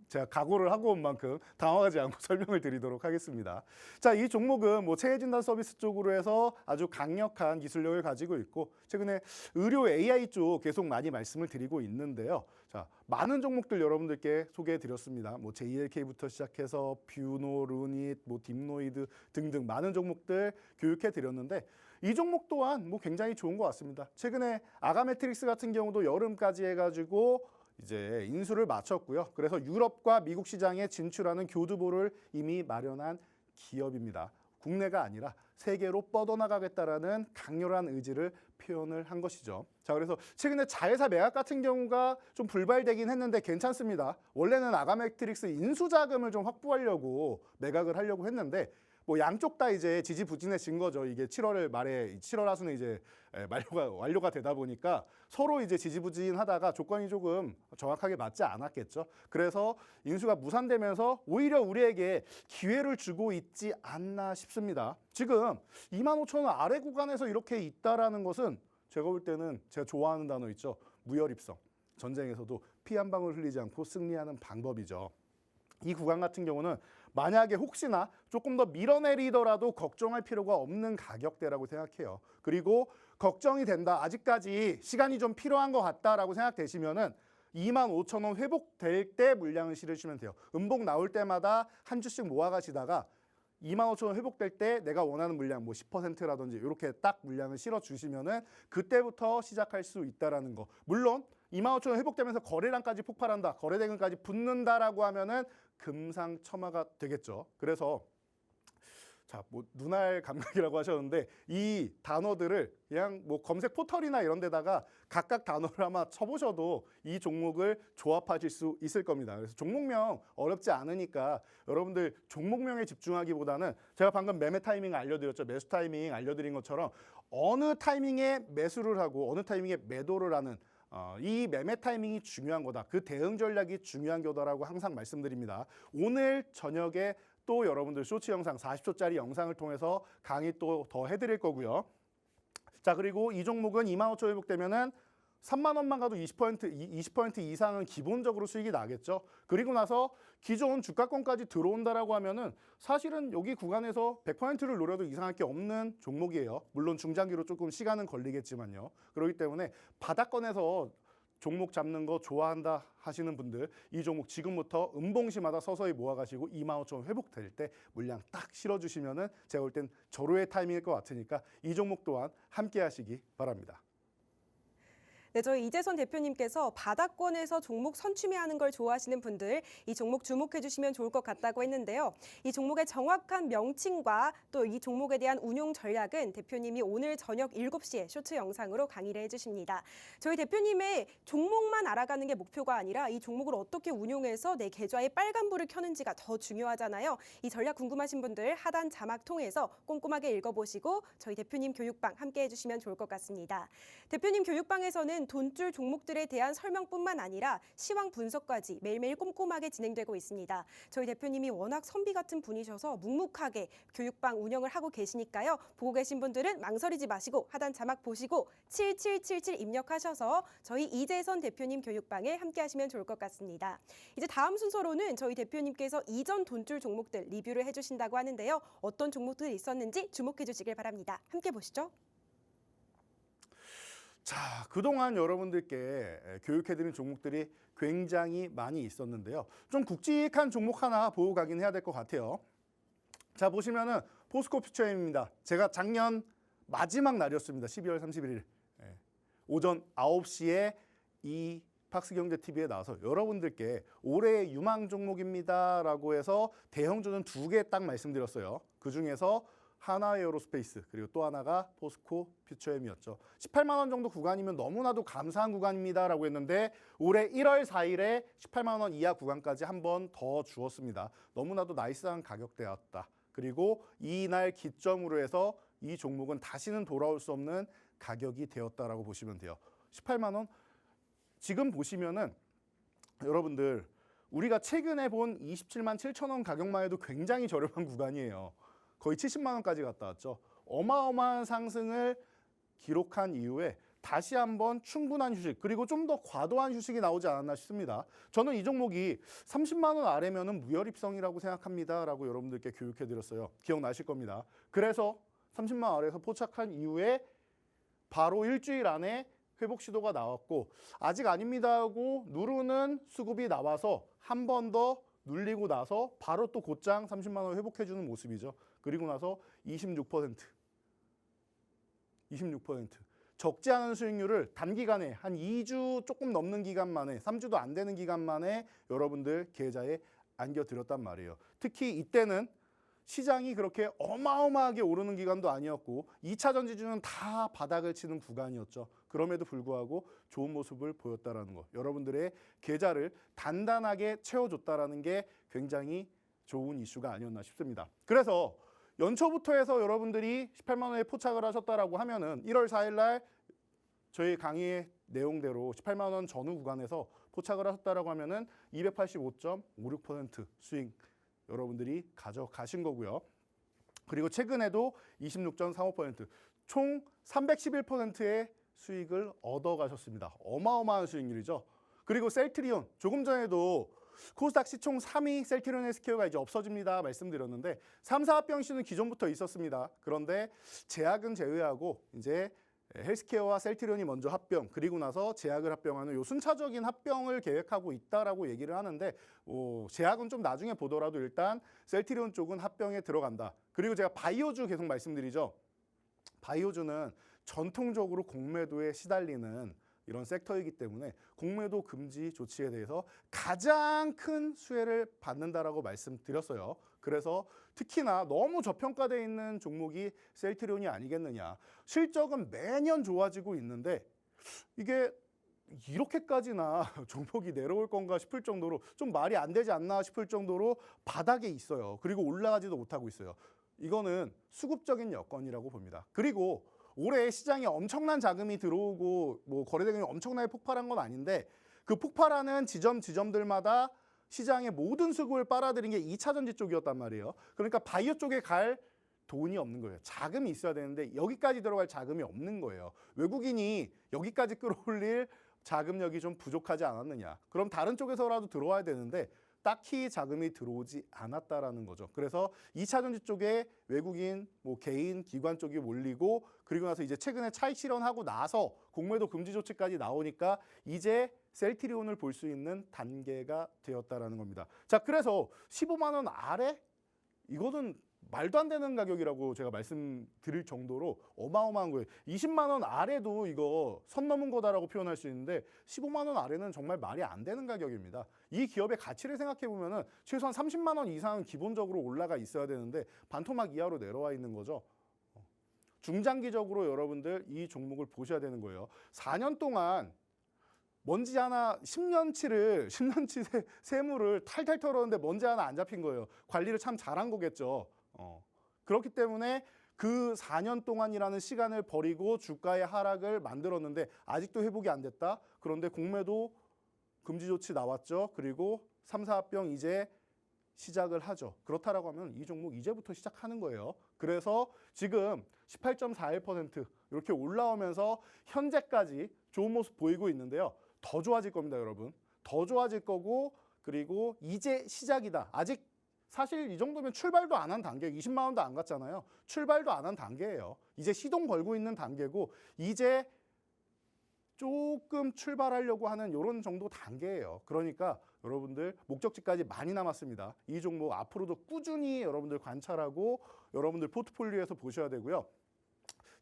제가 각오를 하고 온 만큼 당황하지 않고 설명을 드리도록 하겠습니다. 자, 이 종목은 체계 진단 서비스 쪽으로 해서 아주 강력한 기술력을 가지고 있고 최근에 의료 AI 쪽 계속 많이 말씀을 드리고 있는데요. 자, 많은 종목들 여러분들께 소개해 드렸습니다. JLK부터 시작해서 뷰노, 루닛, 딥노이드 등등 많은 종목들 교육해 드렸는데 이 종목 또한 굉장히 좋은 것 같습니다. 최근에 아가메트릭스 같은 경우도 여름까지 해가지고 이제 인수를 마쳤고요. 그래서 유럽과 미국 시장에 진출하는 교두보를 이미 마련한 기업입니다. 국내가 아니라 세계로 뻗어나가겠다라는 강렬한 의지를 표현을 한 것이죠. 자, 그래서 최근에 자회사 매각 같은 경우가 좀 불발되긴 했는데 괜찮습니다. 원래는 아가메트릭스 인수 자금을 좀 확보하려고 매각을 하려고 했는데 양쪽 다 이제 지지부진해진 거죠. 이게 7월 말에 7월 하순에 이제 완료가 되다 보니까 서로 이제 지지부진하다가 조건이 조금 정확하게 맞지 않았겠죠. 그래서 인수가 무산되면서 오히려 우리에게 기회를 주고 있지 않나 싶습니다. 지금 25,000원 아래 구간에서 이렇게 있다라는 것은 제가 볼 때는 제가 좋아하는 단어 있죠. 무혈입성. 전쟁에서도 피 한 방울 흘리지 않고 승리하는 방법이죠. 이 구간 같은 경우는 만약에 혹시나 조금 더 밀어내리더라도 걱정할 필요가 없는 가격대라고 생각해요. 그리고 걱정이 된다. 아직까지 시간이 좀 필요한 것 같다라고 생각되시면은 25,000원 회복될 때 물량을 실으시면 돼요. 음봉 나올 때마다 한 주씩 모아가시다가 25,000원 회복될 때 내가 원하는 물량 10%라든지 이렇게 딱 물량을 실어 주시면은 그때부터 시작할 수 있다라는 거. 물론 25,000원 회복되면서 거래량까지 폭발한다, 거래대금까지 붙는다라고 하면은 금상첨화가 되겠죠. 그래서 자, 눈알 감각이라고 하셨는데 이 단어들을 그냥 검색 포털이나 이런 데다가 각각 단어를 아마 쳐보셔도 이 종목을 조합하실 수 있을 겁니다. 그래서 종목명 어렵지 않으니까 여러분들 종목명에 집중하기보다는 제가 방금 매매 타이밍 알려드렸죠. 매수 타이밍 알려드린 것처럼 어느 타이밍에 매수를 하고 어느 타이밍에 매도를 하는 이 매매 타이밍이 중요한 거다. 그 대응 전략이 중요한 거다라고 항상 말씀드립니다. 오늘 저녁에 또 여러분들 쇼츠 영상 40초짜리 영상을 통해서 강의 또 더 해드릴 거고요. 자, 그리고 이 종목은 25,000원 회복되면은 3만 원만 가도 20% 이상은 기본적으로 수익이 나겠죠. 그리고 나서 기존 주가권까지 들어온다라고 하면은 사실은 여기 구간에서 100%를 노려도 이상할 게 없는 종목이에요. 물론 중장기로 조금 시간은 걸리겠지만요. 그렇기 때문에 바닥권에서 종목 잡는 거 좋아한다 하시는 분들 이 종목 지금부터 음봉시마다 서서히 모아가시고 25,000원 회복될 때 물량 딱 실어주시면은 제가 볼 땐 절호의 타이밍일 것 같으니까 이 종목 또한 함께 하시기 바랍니다. 네, 저희 이재선 대표님께서 바닥권에서 종목 선취매하는 걸 좋아하시는 분들 이 종목 주목해 주시면 좋을 것 같다고 했는데요. 이 종목의 정확한 명칭과 또 이 종목에 대한 운용 전략은 대표님이 오늘 저녁 7시에 쇼츠 영상으로 강의를 해주십니다. 저희 대표님의 종목만 알아가는 게 목표가 아니라 이 종목을 어떻게 운용해서 내 계좌에 빨간불을 켜는지가 더 중요하잖아요. 이 전략 궁금하신 분들 하단 자막 통해서 꼼꼼하게 읽어보시고 저희 대표님 교육방 함께 해주시면 좋을 것 같습니다. 대표님 교육방에서는 돈줄 종목들에 대한 설명뿐만 아니라 시황 분석까지 매일매일 꼼꼼하게 진행되고 있습니다. 저희 대표님이 워낙 선비 같은 분이셔서 묵묵하게 교육방 운영을 하고 계시니까요. 보고 계신 분들은 망설이지 마시고 하단 자막 보시고 7777 입력하셔서 저희 이재선 대표님 교육방에 함께 하시면 좋을 것 같습니다. 이제 다음 순서로는 저희 대표님께서 이전 돈줄 종목들 리뷰를 해주신다고 하는데요. 어떤 종목들이 있었는지 주목해 주시길 바랍니다. 함께 보시죠. 자, 그동안 여러분들께 교육해드린 종목들이 굉장히 많이 있었는데요. 좀 굵직한 종목 하나 보고 가긴 해야 될 것 같아요. 자, 보시면은 포스코 퓨처엠입니다. 제가 작년 마지막 날이었습니다. 12월 31일. 오전 9시에 이 팍스경제TV에 나와서 여러분들께 올해의 유망 종목입니다라고 해서 대형주는 2개 딱 말씀드렸어요. 그중에서 하나에어로스페이스 그리고 또 하나가 포스코 퓨처엠이었죠. 18만 원 정도 구간이면 너무나도 감사한 구간입니다라고 했는데 올해 1월 4일에 18만 원 이하 구간까지 한 번 더 주었습니다. 너무나도 나이스한 가격대였다. 그리고 이날 기점으로 해서 이 종목은 다시는 돌아올 수 없는 가격이 되었다라고 보시면 돼요. 18만 원 지금 보시면은 여러분들 우리가 최근에 본 27만 7천 원 가격만 해도 굉장히 저렴한 구간이에요. 거의 70만 원까지 갔다 왔죠. 어마어마한 상승을 기록한 이후에 다시 한번 충분한 휴식 그리고 좀 더 과도한 휴식이 나오지 않았나 싶습니다. 저는 이 종목이 30만 원 아래면은 무혈입성이라고 생각합니다라고 여러분들께 교육해 드렸어요. 기억나실 겁니다. 그래서 30만 원 아래에서 포착한 이후에 바로 일주일 안에 회복 시도가 나왔고 아직 아닙니다 하고 누르는 수급이 나와서 한 번 더 눌리고 나서 바로 또 곧장 30만 원 회복해 주는 모습이죠. 그리고 나서 26% 적지 않은 수익률을 단기간에 한 2주 조금 넘는 기간 만에 3주도 안 되는 기간 만에 여러분들 계좌에 안겨드렸단 말이에요. 특히 이때는 시장이 그렇게 어마어마하게 오르는 기간도 아니었고 2차 전지주는 다 바닥을 치는 구간이었죠. 그럼에도 불구하고 좋은 모습을 보였다라는 거. 여러분들의 계좌를 단단하게 채워줬다라는 게 굉장히 좋은 이슈가 아니었나 싶습니다. 그래서 연초부터 해서 여러분들이 18만 원에 포착을 하셨다라고 하면은 1월 4일 날 저희 강의의 내용대로 18만 원 전후 구간에서 포착을 하셨다라고 하면은 285.56% 수익 여러분들이 가져가신 거고요. 그리고 최근에도 26.35% 총 311%의 수익을 얻어가셨습니다. 어마어마한 수익률이죠. 그리고 셀트리온 조금 전에도 코스닥 시총 3위 셀트리온 헬스케어가 이제 없어집니다 말씀드렸는데 3, 4합병시는 기존부터 있었습니다. 그런데 제약은 제외하고 이제 헬스케어와 셀트리온이 먼저 합병 그리고 나서 제약을 합병하는 요 순차적인 합병을 계획하고 있다라고 얘기를 하는데 제약은 좀 나중에 보더라도 일단 셀트리온 쪽은 합병에 들어간다. 그리고 제가 바이오주 계속 말씀드리죠. 바이오주는 전통적으로 공매도에 시달리는 이런 섹터이기 때문에 공매도 금지 조치에 대해서 가장 큰 수혜를 받는다라고 말씀드렸어요. 그래서 특히나 너무 저평가되어 있는 종목이 셀트리온이 아니겠느냐. 실적은 매년 좋아지고 있는데 이게 이렇게까지나 종목이 내려올 건가 싶을 정도로 좀 말이 안 되지 않나 싶을 정도로 바닥에 있어요. 그리고 올라가지도 못하고 있어요. 이거는 수급적인 여건이라고 봅니다. 그리고 올해 시장에 엄청난 자금이 들어오고 뭐 거래대금이 엄청나게 폭발한 건 아닌데 그 폭발하는 지점들마다 시장의 모든 수급을 빨아들인 게 2차 전지 쪽이었단 말이에요. 그러니까 바이오 쪽에 갈 돈이 없는 거예요. 자금이 있어야 되는데 여기까지 들어갈 자금이 없는 거예요. 외국인이 여기까지 끌어올릴 자금력이 좀 부족하지 않았느냐. 그럼 다른 쪽에서라도 들어와야 되는데 딱히 자금이 들어오지 않았다라는 거죠. 그래서 2차 전지 쪽에 외국인, 뭐 개인, 기관 쪽이 몰리고 그리고 나서 이제 최근에 차익 실현하고 나서 공매도 금지 조치까지 나오니까 이제 셀트리온을 볼 수 있는 단계가 되었다라는 겁니다. 자, 그래서 15만 원 아래 이거는 말도 안 되는 가격이라고 제가 말씀드릴 정도로 어마어마한 거예요. 20만 원 아래도 이거 선 넘은 거다라고 표현할 수 있는데 15만 원 아래는 정말 말이 안 되는 가격입니다. 이 기업의 가치를 생각해 보면은 최소한 30만 원 이상은 기본적으로 올라가 있어야 되는데 반토막 이하로 내려와 있는 거죠. 중장기적으로 여러분들 이 종목을 보셔야 되는 거예요. 4년 동안 먼지 하나 10년치 세물을 탈탈 털었는데 먼지 하나 안 잡힌 거예요. 관리를 참 잘한 거겠죠. 그렇기 때문에 그 4년 동안이라는 시간을 버리고 주가의 하락을 만들었는데 아직도 회복이 안 됐다. 그런데 공매도 금지 조치 나왔죠. 그리고 3, 4합병 이제 시작을 하죠. 그렇다라고 하면 이 종목 이제부터 시작하는 거예요. 그래서 지금 18.41% 이렇게 올라오면서 현재까지 좋은 모습 보이고 있는데요. 더 좋아질 겁니다, 여러분. 더 좋아질 거고 그리고 이제 시작이다. 아직 사실 이 정도면 출발도 안 한 단계, 20만 원도 안 갔잖아요. 출발도 안 한 단계예요. 이제 시동 걸고 있는 단계고 이제 조금 출발하려고 하는 이런 정도 단계예요. 그러니까 여러분들 목적지까지 많이 남았습니다. 이 종목 앞으로도 꾸준히 여러분들 관찰하고 여러분들 포트폴리오에서 보셔야 되고요.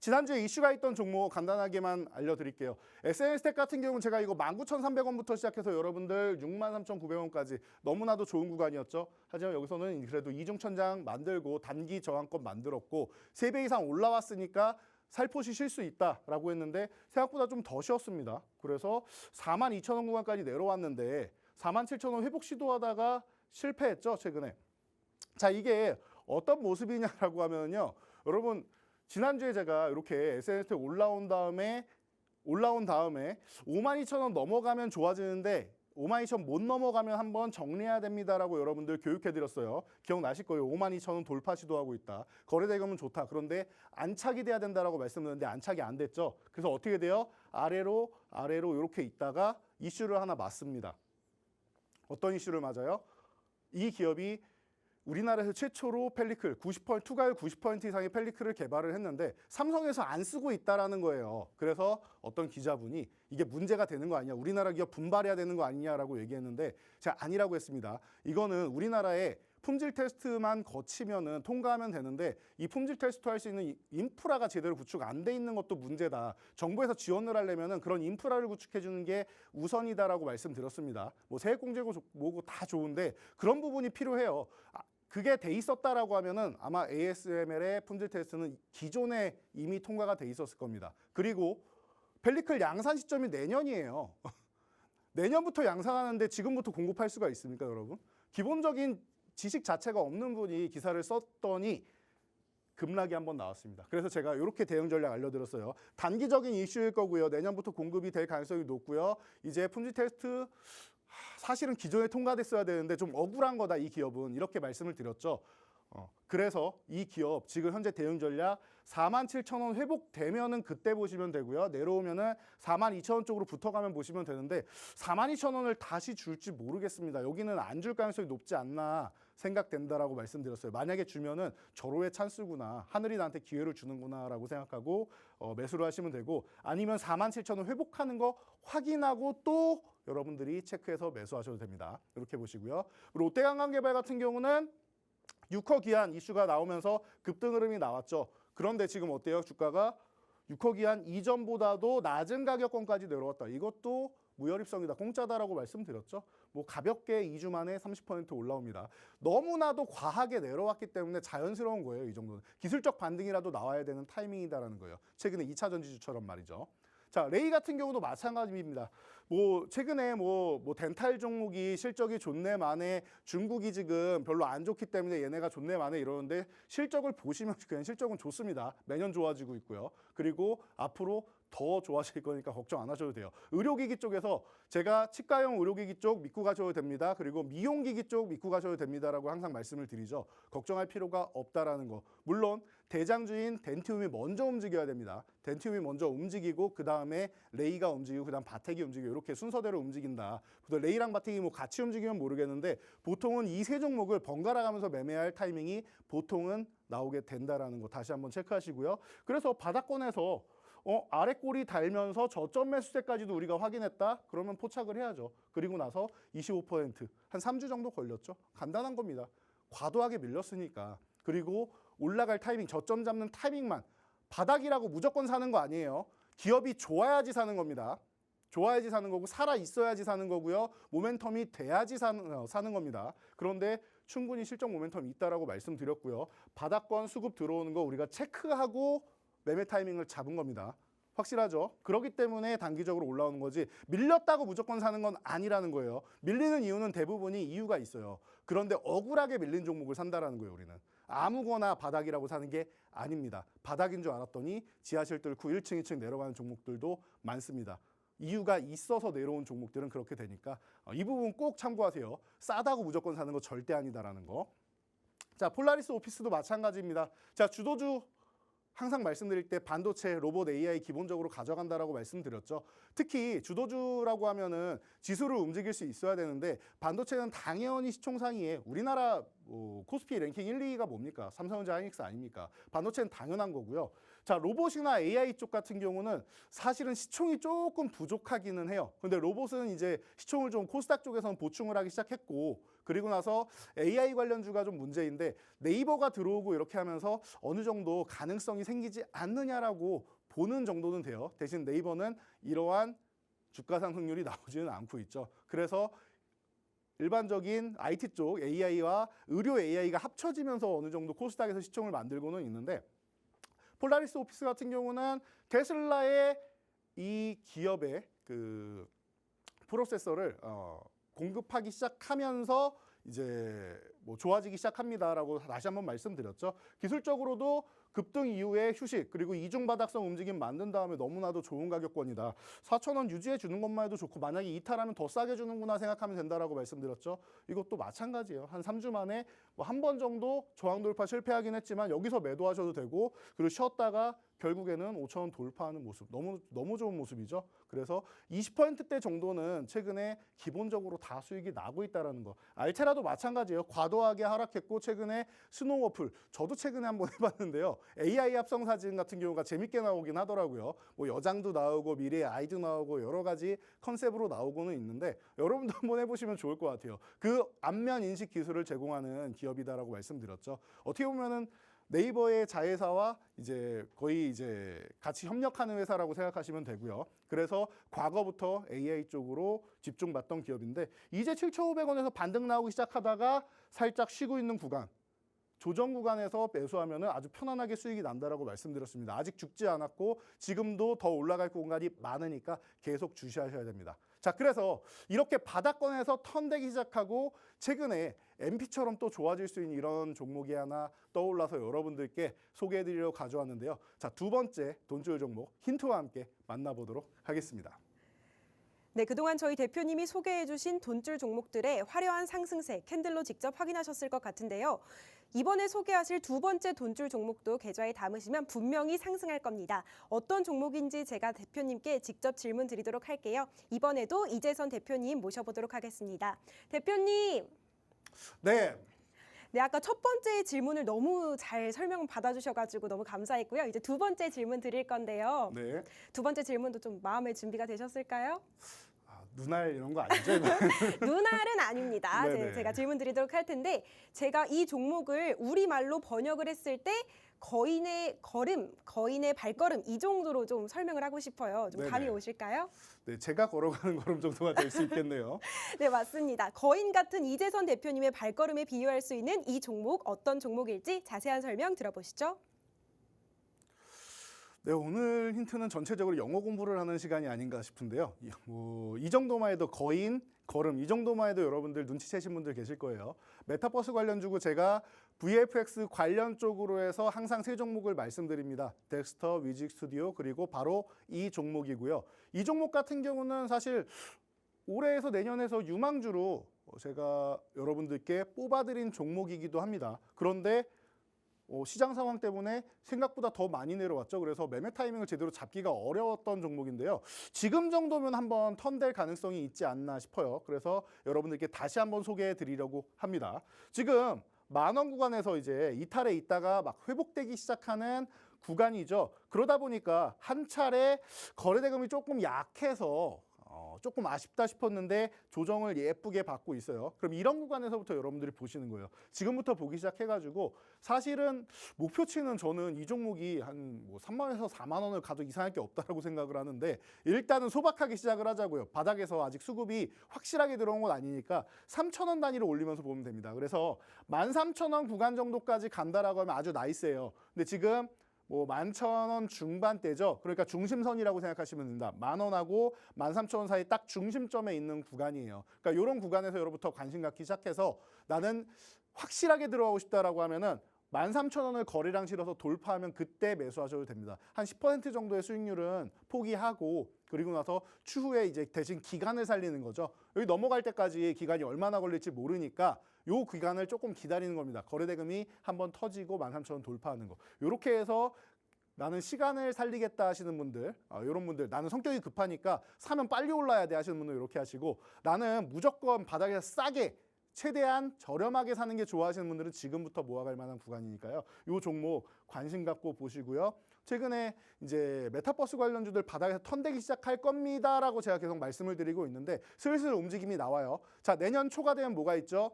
지난주에 이슈가 있던 종목 간단하게만 알려드릴게요. SNS텍 같은 경우는 제가 이거 19,300원부터 시작해서 여러분들 63,900원까지 너무나도 좋은 구간이었죠. 하지만 여기서는 그래도 이중천장 만들고 단기 저항권 만들었고 3배 이상 올라왔으니까 살포시 쉴 수 있다라고 했는데 생각보다 좀 더 쉬었습니다. 그래서 42,000원 구간까지 내려왔는데 47,000원 회복 시도하다가 실패했죠, 최근에. 자, 이게 어떤 모습이냐라고 하면요. 여러분 지난주에 제가 이렇게 SNS에 올라온 다음에 52,000원 넘어가면 좋아지는데 52,000 못 넘어가면 한번 정리해야 됩니다라고 여러분들 교육해드렸어요. 기억나실 거예요. 52,000은 돌파 시도하고 있다. 거래대금은 좋다. 그런데 안착이 돼야 된다라고 말씀드렸는데 안착이 안 됐죠. 그래서 어떻게 돼요? 아래로 이렇게 있다가 이슈를 하나 맞습니다. 어떤 이슈를 맞아요? 이 기업이 우리나라에서 최초로 펠리클 90% 투과율 90% 이상의 펠리클을 개발을 했는데 삼성에서 안 쓰고 있다라는 거예요. 그래서 어떤 기자분이 이게 문제가 되는 거 아니냐, 우리나라 기업 분발해야 되는 거 아니냐라고 얘기했는데 제가 아니라고 했습니다. 이거는 우리나라의 품질 테스트만 거치면은 통과하면 되는데 이 품질 테스트 할 수 있는 인프라가 제대로 구축 안 돼 있는 것도 문제다. 정부에서 지원을 하려면은 그런 인프라를 구축해 주는 게 우선이다라고 말씀드렸습니다. 뭐 세액공제고 뭐고 다 좋은데 그런 부분이 필요해요. 그게 돼 있었다라고 하면은 아마 ASML의 품질 테스트는 기존에 이미 통과가 돼 있었을 겁니다. 그리고 펠리클 양산 시점이 내년이에요. 내년부터 양산하는데 지금부터 공급할 수가 있습니까, 여러분? 기본적인 지식 자체가 없는 분이 기사를 썼더니 급락이 한번 나왔습니다. 그래서 제가 이렇게 대응 전략 알려드렸어요. 단기적인 이슈일 거고요. 내년부터 공급이 될 가능성이 높고요. 이제 품질 테스트 사실은 기존에 통과됐어야 되는데 좀 억울한 거다 이 기업은, 이렇게 말씀을 드렸죠. 그래서 이 기업 지금 현재 대응 전략 47,000원 회복되면은 그때 보시면 되고요. 내려오면은 42,000원 쪽으로 붙어가면 보시면 되는데 42,000원을 다시 줄지 모르겠습니다. 여기는 안 줄 가능성이 높지 않나 생각된다라고 말씀드렸어요. 만약에 주면은 절호의 찬스구나, 하늘이 나한테 기회를 주는구나라고 생각하고 매수를 하시면 되고, 아니면 47,000원 회복하는 거 확인하고 또 여러분들이 체크해서 매수하셔도 됩니다. 이렇게 보시고요. 롯데관광개발 같은 경우는 6호 기한 이슈가 나오면서 급등 흐름이 나왔죠. 그런데 지금 어때요? 주가가 6호 기한 이전보다도 낮은 가격권까지 내려왔다. 이것도 무혈입성이다, 공짜다라고 말씀드렸죠. 뭐 가볍게 2주 만에 30% 올라옵니다. 너무나도 과하게 내려왔기 때문에 자연스러운 거예요. 이 정도는 기술적 반등이라도 나와야 되는 타이밍이다라는 거예요. 최근에 2차 전지주처럼 말이죠. 자, 레이 같은 경우도 마찬가지입니다. 뭐 최근에 뭐 덴탈 종목이 실적이 좋네 마네, 중국이 지금 별로 안 좋기 때문에 얘네가 좋네 마네 이러는데 실적을 보시면 그냥 실적은 좋습니다. 매년 좋아지고 있고요. 그리고 앞으로 더 좋아질 거니까 걱정 안 하셔도 돼요. 의료기기 쪽에서 제가 치과용 의료기기 쪽 믿고 가셔도 됩니다. 그리고 미용기기 쪽 믿고 가셔도 됩니다라고 항상 말씀을 드리죠. 걱정할 필요가 없다라는 거. 물론 대장주인 덴티움이 먼저 움직여야 됩니다. 덴티움이 먼저 움직이고 그 다음에 레이가 움직이고 그 다음 바텍이 움직이고 이렇게 순서대로 움직인다. 레이랑 바텍이 뭐 같이 움직이면 모르겠는데 보통은 이 세 종목을 번갈아 가면서 매매할 타이밍이 보통은 나오게 된다라는 거 다시 한번 체크하시고요. 그래서 바닥권에서 아래 꼬리 달면서 저점 매수세까지도 우리가 확인했다? 그러면 포착을 해야죠. 그리고 나서 25%, 한 3주 정도 걸렸죠. 간단한 겁니다. 과도하게 밀렸으니까. 그리고 올라갈 타이밍, 저점 잡는 타이밍만, 바닥이라고 무조건 사는 거 아니에요. 기업이 좋아야지 사는 겁니다. 좋아야지 사는 거고 살아 있어야지 사는 거고요. 모멘텀이 돼야지 사는 겁니다. 그런데 충분히 실적 모멘텀이 있다라고 말씀드렸고요. 바닥권 수급 들어오는 거 우리가 체크하고 매매 타이밍을 잡은 겁니다. 확실하죠? 그렇기 때문에 단기적으로 올라오는 거지 밀렸다고 무조건 사는 건 아니라는 거예요. 밀리는 이유는 대부분이 이유가 있어요. 그런데 억울하게 밀린 종목을 산다라는 거예요. 우리는 아무거나 바닥이라고 사는 게 아닙니다. 바닥인 줄 알았더니 지하실 뚫고 1층, 2층 내려가는 종목들도 많습니다. 이유가 있어서 내려온 종목들은 그렇게 되니까 이 부분 꼭 참고하세요. 싸다고 무조건 사는 거 절대 아니다라는 거. 자, 폴라리스 오피스도 마찬가지입니다. 자, 주도주 항상 말씀드릴 때 반도체, 로봇, AI 기본적으로 가져간다라고 말씀드렸죠. 특히 주도주라고 하면은 지수를 움직일 수 있어야 되는데 반도체는 당연히 시총상위에 우리나라 코스피 랭킹 1, 2위가 뭡니까? 삼성전자, 하이닉스 아닙니까? 반도체는 당연한 거고요. 자, 로봇이나 AI 쪽 같은 경우는 사실은 시총이 조금 부족하기는 해요. 근데 로봇은 이제 시총을 좀 코스닥 쪽에서는 보충을 하기 시작했고, 그리고 나서 AI 관련주가 좀 문제인데 네이버가 들어오고 이렇게 하면서 어느 정도 가능성이 생기지 않느냐라고 보는 정도는 돼요. 대신 네이버는 이러한 주가 상승률이 나오지는 않고 있죠. 그래서 일반적인 IT 쪽 AI와 의료 AI가 합쳐지면서 어느 정도 코스닥에서 시총을 만들고는 있는데, 폴라리스 오피스 같은 경우는 테슬라의 이 기업의 그 프로세서를 공급하기 시작하면서 이제 뭐 좋아지기 시작합니다라고 다시 한번 말씀드렸죠. 기술적으로도 급등 이후에 휴식 그리고 이중 바닥성 움직임 만든 다음에 너무나도 좋은 가격권이다. 4,000원 유지해 주는 것만 해도 좋고 만약에 이탈하면 더 싸게 주는구나 생각하면 된다라고 말씀드렸죠. 이것도 마찬가지예요. 한 3주 만에 뭐 한 번 정도 저항 돌파 실패하긴 했지만 여기서 매도하셔도 되고 그리고 쉬었다가 결국에는 5,000원 돌파하는 모습 너무 좋은 모습이죠. 그래서 20%대 정도는 최근에 기본적으로 다 수익이 나고 있다라는 거. 알테라도 마찬가지예요. 과도하게 하락했고 최근에 스노우워플 저도 최근에 한번 해봤는데요. AI 합성 사진 같은 경우가 재밌게 나오긴 하더라고요. 뭐 여장도 나오고 미래의 아이도 나오고 여러 가지 컨셉으로 나오고는 있는데 여러분도 한번 해보시면 좋을 것 같아요. 그 안면 인식 기술을 제공하는 기업이다라고 말씀드렸죠. 어떻게 보면은 네이버의 자회사와 이제 거의 이제 같이 협력하는 회사라고 생각하시면 되고요. 그래서 과거부터 AI 쪽으로 집중받던 기업인데 이제 7,500원에서 반등 나오기 시작하다가 살짝 쉬고 있는 구간. 조정 구간에서 매수하면 아주 편안하게 수익이 난다라고 말씀드렸습니다. 아직 죽지 않았고 지금도 더 올라갈 공간이 많으니까 계속 주시하셔야 됩니다. 자, 그래서 이렇게 바닥권에서 턴되기 시작하고 최근에 MP처럼 또 좋아질 수 있는 이런 종목이 하나 떠올라서 여러분들께 소개해드리려고 가져왔는데요. 자, 두 번째 돈줄 종목 힌트와 함께 만나보도록 하겠습니다. 네, 그동안 저희 대표님이 소개해주신 돈줄 종목들의 화려한 상승세 캔들로 직접 확인하셨을 것 같은데요. 이번에 소개하실 두 번째 돈줄 종목도 계좌에 담으시면 분명히 상승할 겁니다. 어떤 종목인지 제가 대표님께 직접 질문 드리도록 할게요. 이번에도 이재선 대표님 모셔보도록 하겠습니다. 대표님. 네. 네, 아까 첫 번째 질문을 너무 잘 설명 받아주셔가지고 너무 감사했고요. 이제 두 번째 질문 드릴 건데요. 네. 두 번째 질문도 좀 마음의 준비가 되셨을까요? 눈알 이런 거 아니죠? 눈알은 아닙니다. 네네. 제가 질문 드리도록 할 텐데 제가 이 종목을 우리말로 번역을 했을 때 거인의 걸음, 거인의 발걸음 이 정도로 좀 설명을 하고 싶어요. 좀 감이 네네. 오실까요? 네, 제가 걸어가는 걸음 정도가 될 수 있겠네요. 네, 맞습니다. 거인 같은 이재선 대표님의 발걸음에 비유할 수 있는 이 종목 어떤 종목일지 자세한 설명 들어보시죠. 네, 오늘 힌트는 전체적으로 영어 공부를 하는 시간이 아닌가 싶은데요. 이 정도만 해도 거인, 걸음 이 정도만 해도 여러분들 눈치채신 분들 계실 거예요. 메타버스 관련주고 제가 VFX 관련 쪽으로 해서 항상 세 종목을 말씀드립니다. 덱스터, 위직 스튜디오 그리고 바로 이 종목이고요. 이 종목 같은 경우는 사실 올해에서 내년에서 유망주로 제가 여러분들께 뽑아드린 종목이기도 합니다. 그런데 시장 상황 때문에 생각보다 더 많이 내려왔죠. 그래서 매매 타이밍을 제대로 잡기가 어려웠던 종목인데요. 지금 정도면 한번 턴될 가능성이 있지 않나 싶어요. 그래서 여러분들께 다시 한번 소개해 드리려고 합니다. 지금 만원 구간에서 이제 이탈에 있다가 막 회복되기 시작하는 구간이죠. 그러다 보니까 한 차례 거래대금이 조금 약해서 조금 아쉽다 싶었는데 조정을 예쁘게 받고 있어요. 그럼 이런 구간에서부터 여러분들이 보시는 거예요. 지금부터 보기 시작해가지고 사실은 목표치는 저는 이 종목이 한 뭐 3만 원에서 4만 원을 가도 이상할 게 없다라고 생각을 하는데 일단은 소박하게 시작을 하자고요. 바닥에서 아직 수급이 확실하게 들어온 건 아니니까 3,000원 단위로 올리면서 보면 됩니다. 그래서 13,000원 구간 정도까지 간다라고 하면 아주 나이스예요. 근데 지금 뭐 11,000원 중반대죠. 그러니까 중심선이라고 생각하시면 된다. 10,000원하고 13,000원 사이 딱 중심점에 있는 구간이에요. 그러니까 이런 구간에서 여러분부터 관심 갖기 시작해서 나는 확실하게 들어가고 싶다라고 하면은 13,000원을 거래량 실어서 돌파하면 그때 매수하셔도 됩니다. 한 10% 정도의 수익률은 포기하고 그리고 나서 추후에 이제 대신 기간을 살리는 거죠. 여기 넘어갈 때까지 기간이 얼마나 걸릴지 모르니까 요 기간을 조금 기다리는 겁니다. 거래대금이 한번 터지고 13,000원 돌파하는 거. 이렇게 해서 나는 시간을 살리겠다 하시는 분들, 이런 분들 나는 성격이 급하니까 사면 빨리 올라야 돼 하시는 분들 이렇게 하시고 나는 무조건 바닥에서 싸게 최대한 저렴하게 사는 게 좋아하시는 분들은 지금부터 모아갈 만한 구간이니까요. 이 종목 관심 갖고 보시고요. 최근에 이제 메타버스 관련주들 바닥에서 턴되기 시작할 겁니다라고 제가 계속 말씀을 드리고 있는데 슬슬 움직임이 나와요. 자, 내년 초가 되면 뭐가 있죠?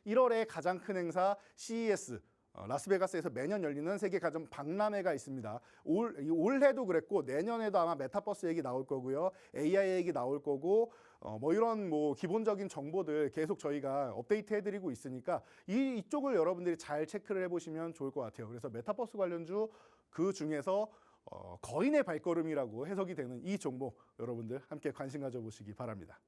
1월에 가장 큰 행사 CES 라스베가스에서 매년 열리는 세계 가전 박람회가 있습니다. 올해도 그랬고 내년에도 아마 메타버스 얘기 나올 거고요. AI 얘기 나올 거고 뭐 이런 뭐 기본적인 정보들 계속 저희가 업데이트 해드리고 있으니까 이쪽을 여러분들이 잘 체크를 해보시면 좋을 것 같아요. 그래서 메타버스 관련주 그 중에서 거인의 발걸음이라고 해석이 되는 이 종목 여러분들 함께 관심 가져보시기 바랍니다.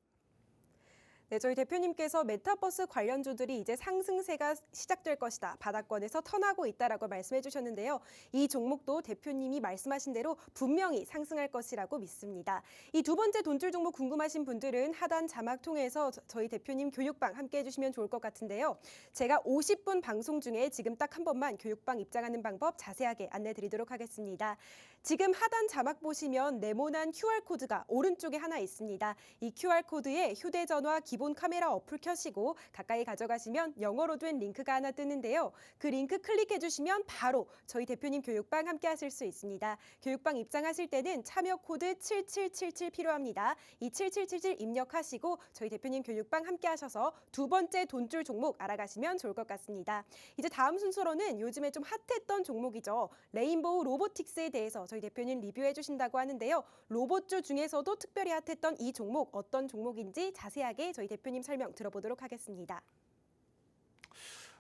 네, 저희 대표님께서 메타버스 관련주들이 이제 상승세가 시작될 것이다. 바닥권에서 턴하고 있다라고 말씀해 주셨는데요. 이 종목도 대표님이 말씀하신 대로 분명히 상승할 것이라고 믿습니다. 이 두 번째 돈줄 종목 궁금하신 분들은 하단 자막 통해서 저희 대표님 교육방 함께 해주시면 좋을 것 같은데요. 제가 50분 방송 중에 지금 딱 한 번만 교육방 입장하는 방법 자세하게 안내 드리도록 하겠습니다. 지금 하단 자막 보시면 네모난 QR코드가 오른쪽에 하나 있습니다. 이 QR코드에 휴대전화 기본 카메라 어플 켜시고 가까이 가져가시면 영어로 된 링크가 하나 뜨는데요. 그 링크 클릭해 주시면 바로 저희 대표님 교육방 함께 하실 수 있습니다. 교육방 입장하실 때는 참여 코드 7777 필요합니다. 이 7777 입력하시고 저희 대표님 교육방 함께 하셔서 두 번째 돈줄 종목 알아가시면 좋을 것 같습니다. 이제 다음 순서로는 요즘에 좀 핫했던 종목이죠. 레인보우 로보틱스에 대해서 저희 대표님 리뷰해 주신다고 하는데요. 로봇주 중에서도 특별히 핫했던 이 종목 어떤 종목인지 자세하게 저희 대표님 설명 들어보도록 하겠습니다.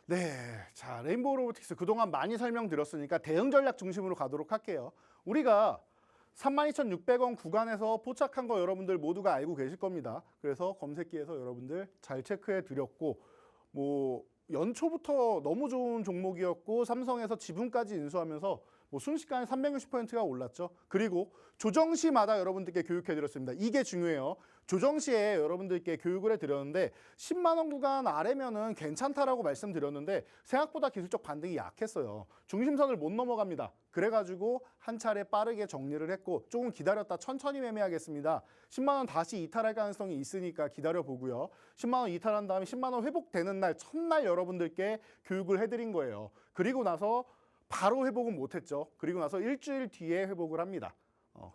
네, 자 레인보우 로보틱스 그동안 많이 설명드렸으니까 대응 전략 중심으로 가도록 할게요. 우리가 32,600원 구간에서 포착한 거 여러분들 모두가 알고 계실 겁니다. 그래서 검색기에서 여러분들 잘 체크해 드렸고 뭐 연초부터 너무 좋은 종목이었고 삼성에서 지분까지 인수하면서 뭐 순식간에 360%가 올랐죠. 그리고 조정 시마다 여러분들께 교육해 드렸습니다. 이게 중요해요. 조정 시에 여러분들께 교육을 해드렸는데 10만 원 구간 아래면은 괜찮다라고 말씀드렸는데 생각보다 기술적 반등이 약했어요. 중심선을 못 넘어갑니다. 그래가지고 한 차례 빠르게 정리를 했고 조금 기다렸다 천천히 매매하겠습니다. 10만 원 다시 이탈할 가능성이 있으니까 기다려보고요. 10만 원 이탈한 다음에 10만 원 회복되는 날 첫날 여러분들께 교육을 해드린 거예요. 그리고 나서 바로 회복은 못했죠. 그리고 나서 일주일 뒤에 회복을 합니다.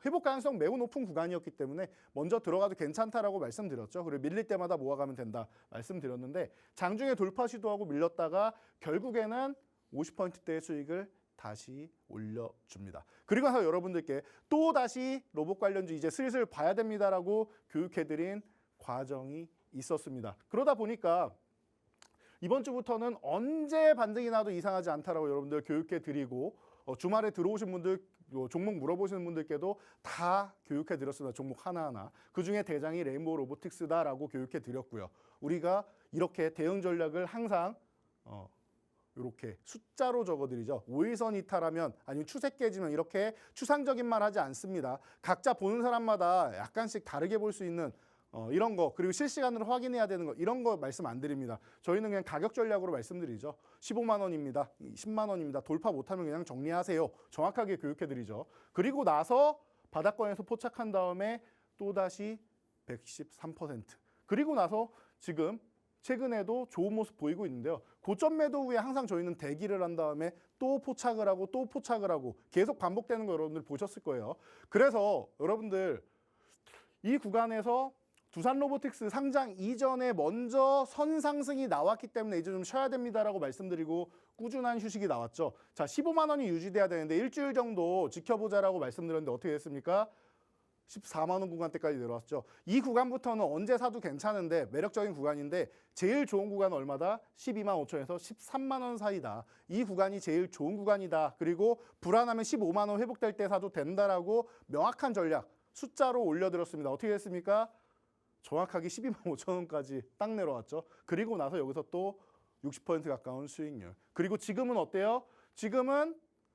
회복 가능성 매우 높은 구간이었기 때문에 먼저 들어가도 괜찮다라고 말씀드렸죠. 그리고 밀릴 때마다 모아가면 된다 말씀드렸는데 장중에 돌파 시도하고 밀렸다가 결국에는 50%대의 수익을 다시 올려줍니다. 그리고 나서 여러분들께 또 다시 로봇 관련주 이제 슬슬 봐야 됩니다라고 교육해드린 과정이 있었습니다. 그러다 보니까 이번 주부터는 언제 반등이 나도 이상하지 않다라고 여러분들 교육해 드리고 주말에 들어오신 분들 종목 물어보시는 분들께도 다 교육해 드렸습니다. 종목 하나하나. 그중에 대장이 레인보우 로보틱스다라고 교육해 드렸고요. 우리가 이렇게 대응 전략을 항상 이렇게 숫자로 적어드리죠. 5일선 이탈하면 아니면 추세 깨지면 이렇게 추상적인 말 하지 않습니다. 각자 보는 사람마다 약간씩 다르게 볼 수 있는 이런 거 그리고 실시간으로 확인해야 되는 거 이런 거 말씀 안 드립니다. 저희는 그냥 가격 전략으로 말씀드리죠. 15만 원입니다. 10만 원입니다. 돌파 못하면 그냥 정리하세요. 정확하게 교육해 드리죠. 그리고 나서 바닥권에서 포착한 다음에 또다시 113%. 그리고 나서 지금 최근에도 좋은 모습 보이고 있는데요. 고점 매도 후에 항상 저희는 대기를 한 다음에 또 포착을 하고 또 포착을 하고 계속 반복되는 거 여러분들 보셨을 거예요. 그래서 여러분들 이 구간에서 두산 로보틱스 상장 이전에 먼저 선상승이 나왔기 때문에 이제 좀 쉬어야 됩니다라고 말씀드리고 꾸준한 휴식이 나왔죠. 자, 15만 원이 유지돼야 되는데 일주일 정도 지켜보자라고 말씀드렸는데 어떻게 됐습니까? 14만 원 구간대까지 내려왔죠. 이 구간부터는 언제 사도 괜찮은데 매력적인 구간인데 제일 좋은 구간은 얼마다? 12만 5천에서 13만 원 사이다. 이 구간이 제일 좋은 구간이다. 그리고 불안하면 15만 원 회복될 때 사도 된다라고 명확한 전략 숫자로 올려드렸습니다. 어떻게 됐습니까? 정확하게 12만 5천 원까지 딱 내려왔죠. 그리고 나서 여기서 또 60% 가까운 수익률. 그리고 지금은 어때요? 지금은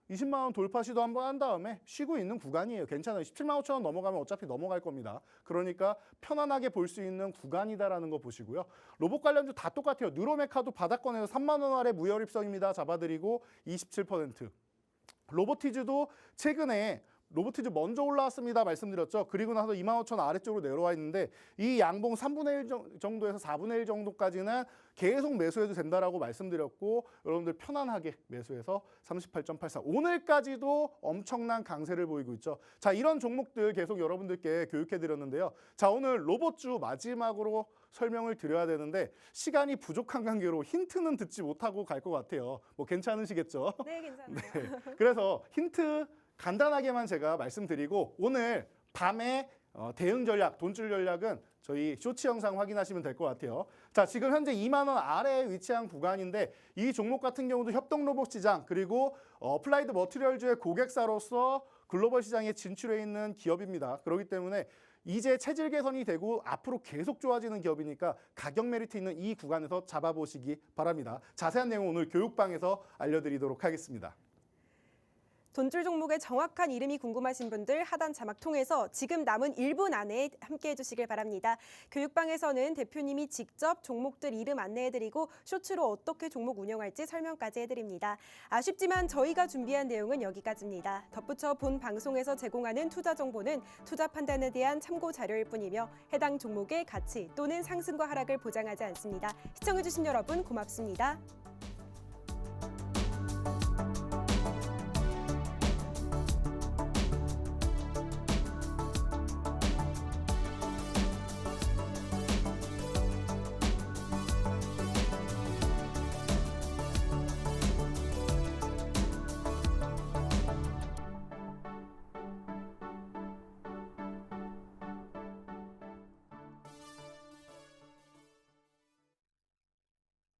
20만 원 돌파 시도 한번 한 다음에 쉬고 있는 구간이에요. 괜찮아요. 17만 5천 원 넘어가면 어차피 넘어갈 겁니다. 그러니까 편안하게 볼 수 있는 구간이다라는 거 보시고요. 로봇 관련주 다 똑같아요. 뉴로메카도 바닥권에서 3만 원 아래 무혈입성입니다. 잡아드리고 27%. 로보티즈도 최근에 로보티즈 먼저 올라왔습니다. 말씀드렸죠. 그리고 나서 25,000원 아래쪽으로 내려와 있는데 이 양봉 3분의 1 정도에서 4분의 1 정도까지는 계속 매수해도 된다라고 말씀드렸고 여러분들 편안하게 매수해서 38.84 오늘까지도 엄청난 강세를 보이고 있죠. 자, 이런 종목들 계속 여러분들께 교육해 드렸는데요. 자, 오늘 로봇주 마지막으로 설명을 드려야 되는데 시간이 부족한 관계로 힌트는 듣지 못하고 갈 것 같아요. 뭐 괜찮으시겠죠? 네, 괜찮아요. 네. 그래서 힌트 간단하게만 제가 말씀드리고 오늘 밤에 대응 전략, 돈줄 전략은 저희 쇼츠 영상 확인하시면 될 것 같아요. 자, 지금 현재 2만 원 아래에 위치한 구간인데 이 종목 같은 경우도 협동 로봇 시장 그리고 어플라이드 머티리얼즈의 고객사로서 글로벌 시장에 진출해 있는 기업입니다. 그렇기 때문에 이제 체질 개선이 되고 앞으로 계속 좋아지는 기업이니까 가격 메리트 있는 이 구간에서 잡아보시기 바랍니다. 자세한 내용 오늘 교육방에서 알려드리도록 하겠습니다. 돈줄 종목의 정확한 이름이 궁금하신 분들 하단 자막 통해서 지금 남은 1분 안에 함께해 주시길 바랍니다. 교육방에서는 대표님이 직접 종목들 이름 안내해드리고 쇼츠로 어떻게 종목 운영할지 설명까지 해드립니다. 아쉽지만 저희가 준비한 내용은 여기까지입니다. 덧붙여 본 방송에서 제공하는 투자 정보는 투자 판단에 대한 참고 자료일 뿐이며 해당 종목의 가치 또는 상승과 하락을 보장하지 않습니다. 시청해주신 여러분 고맙습니다.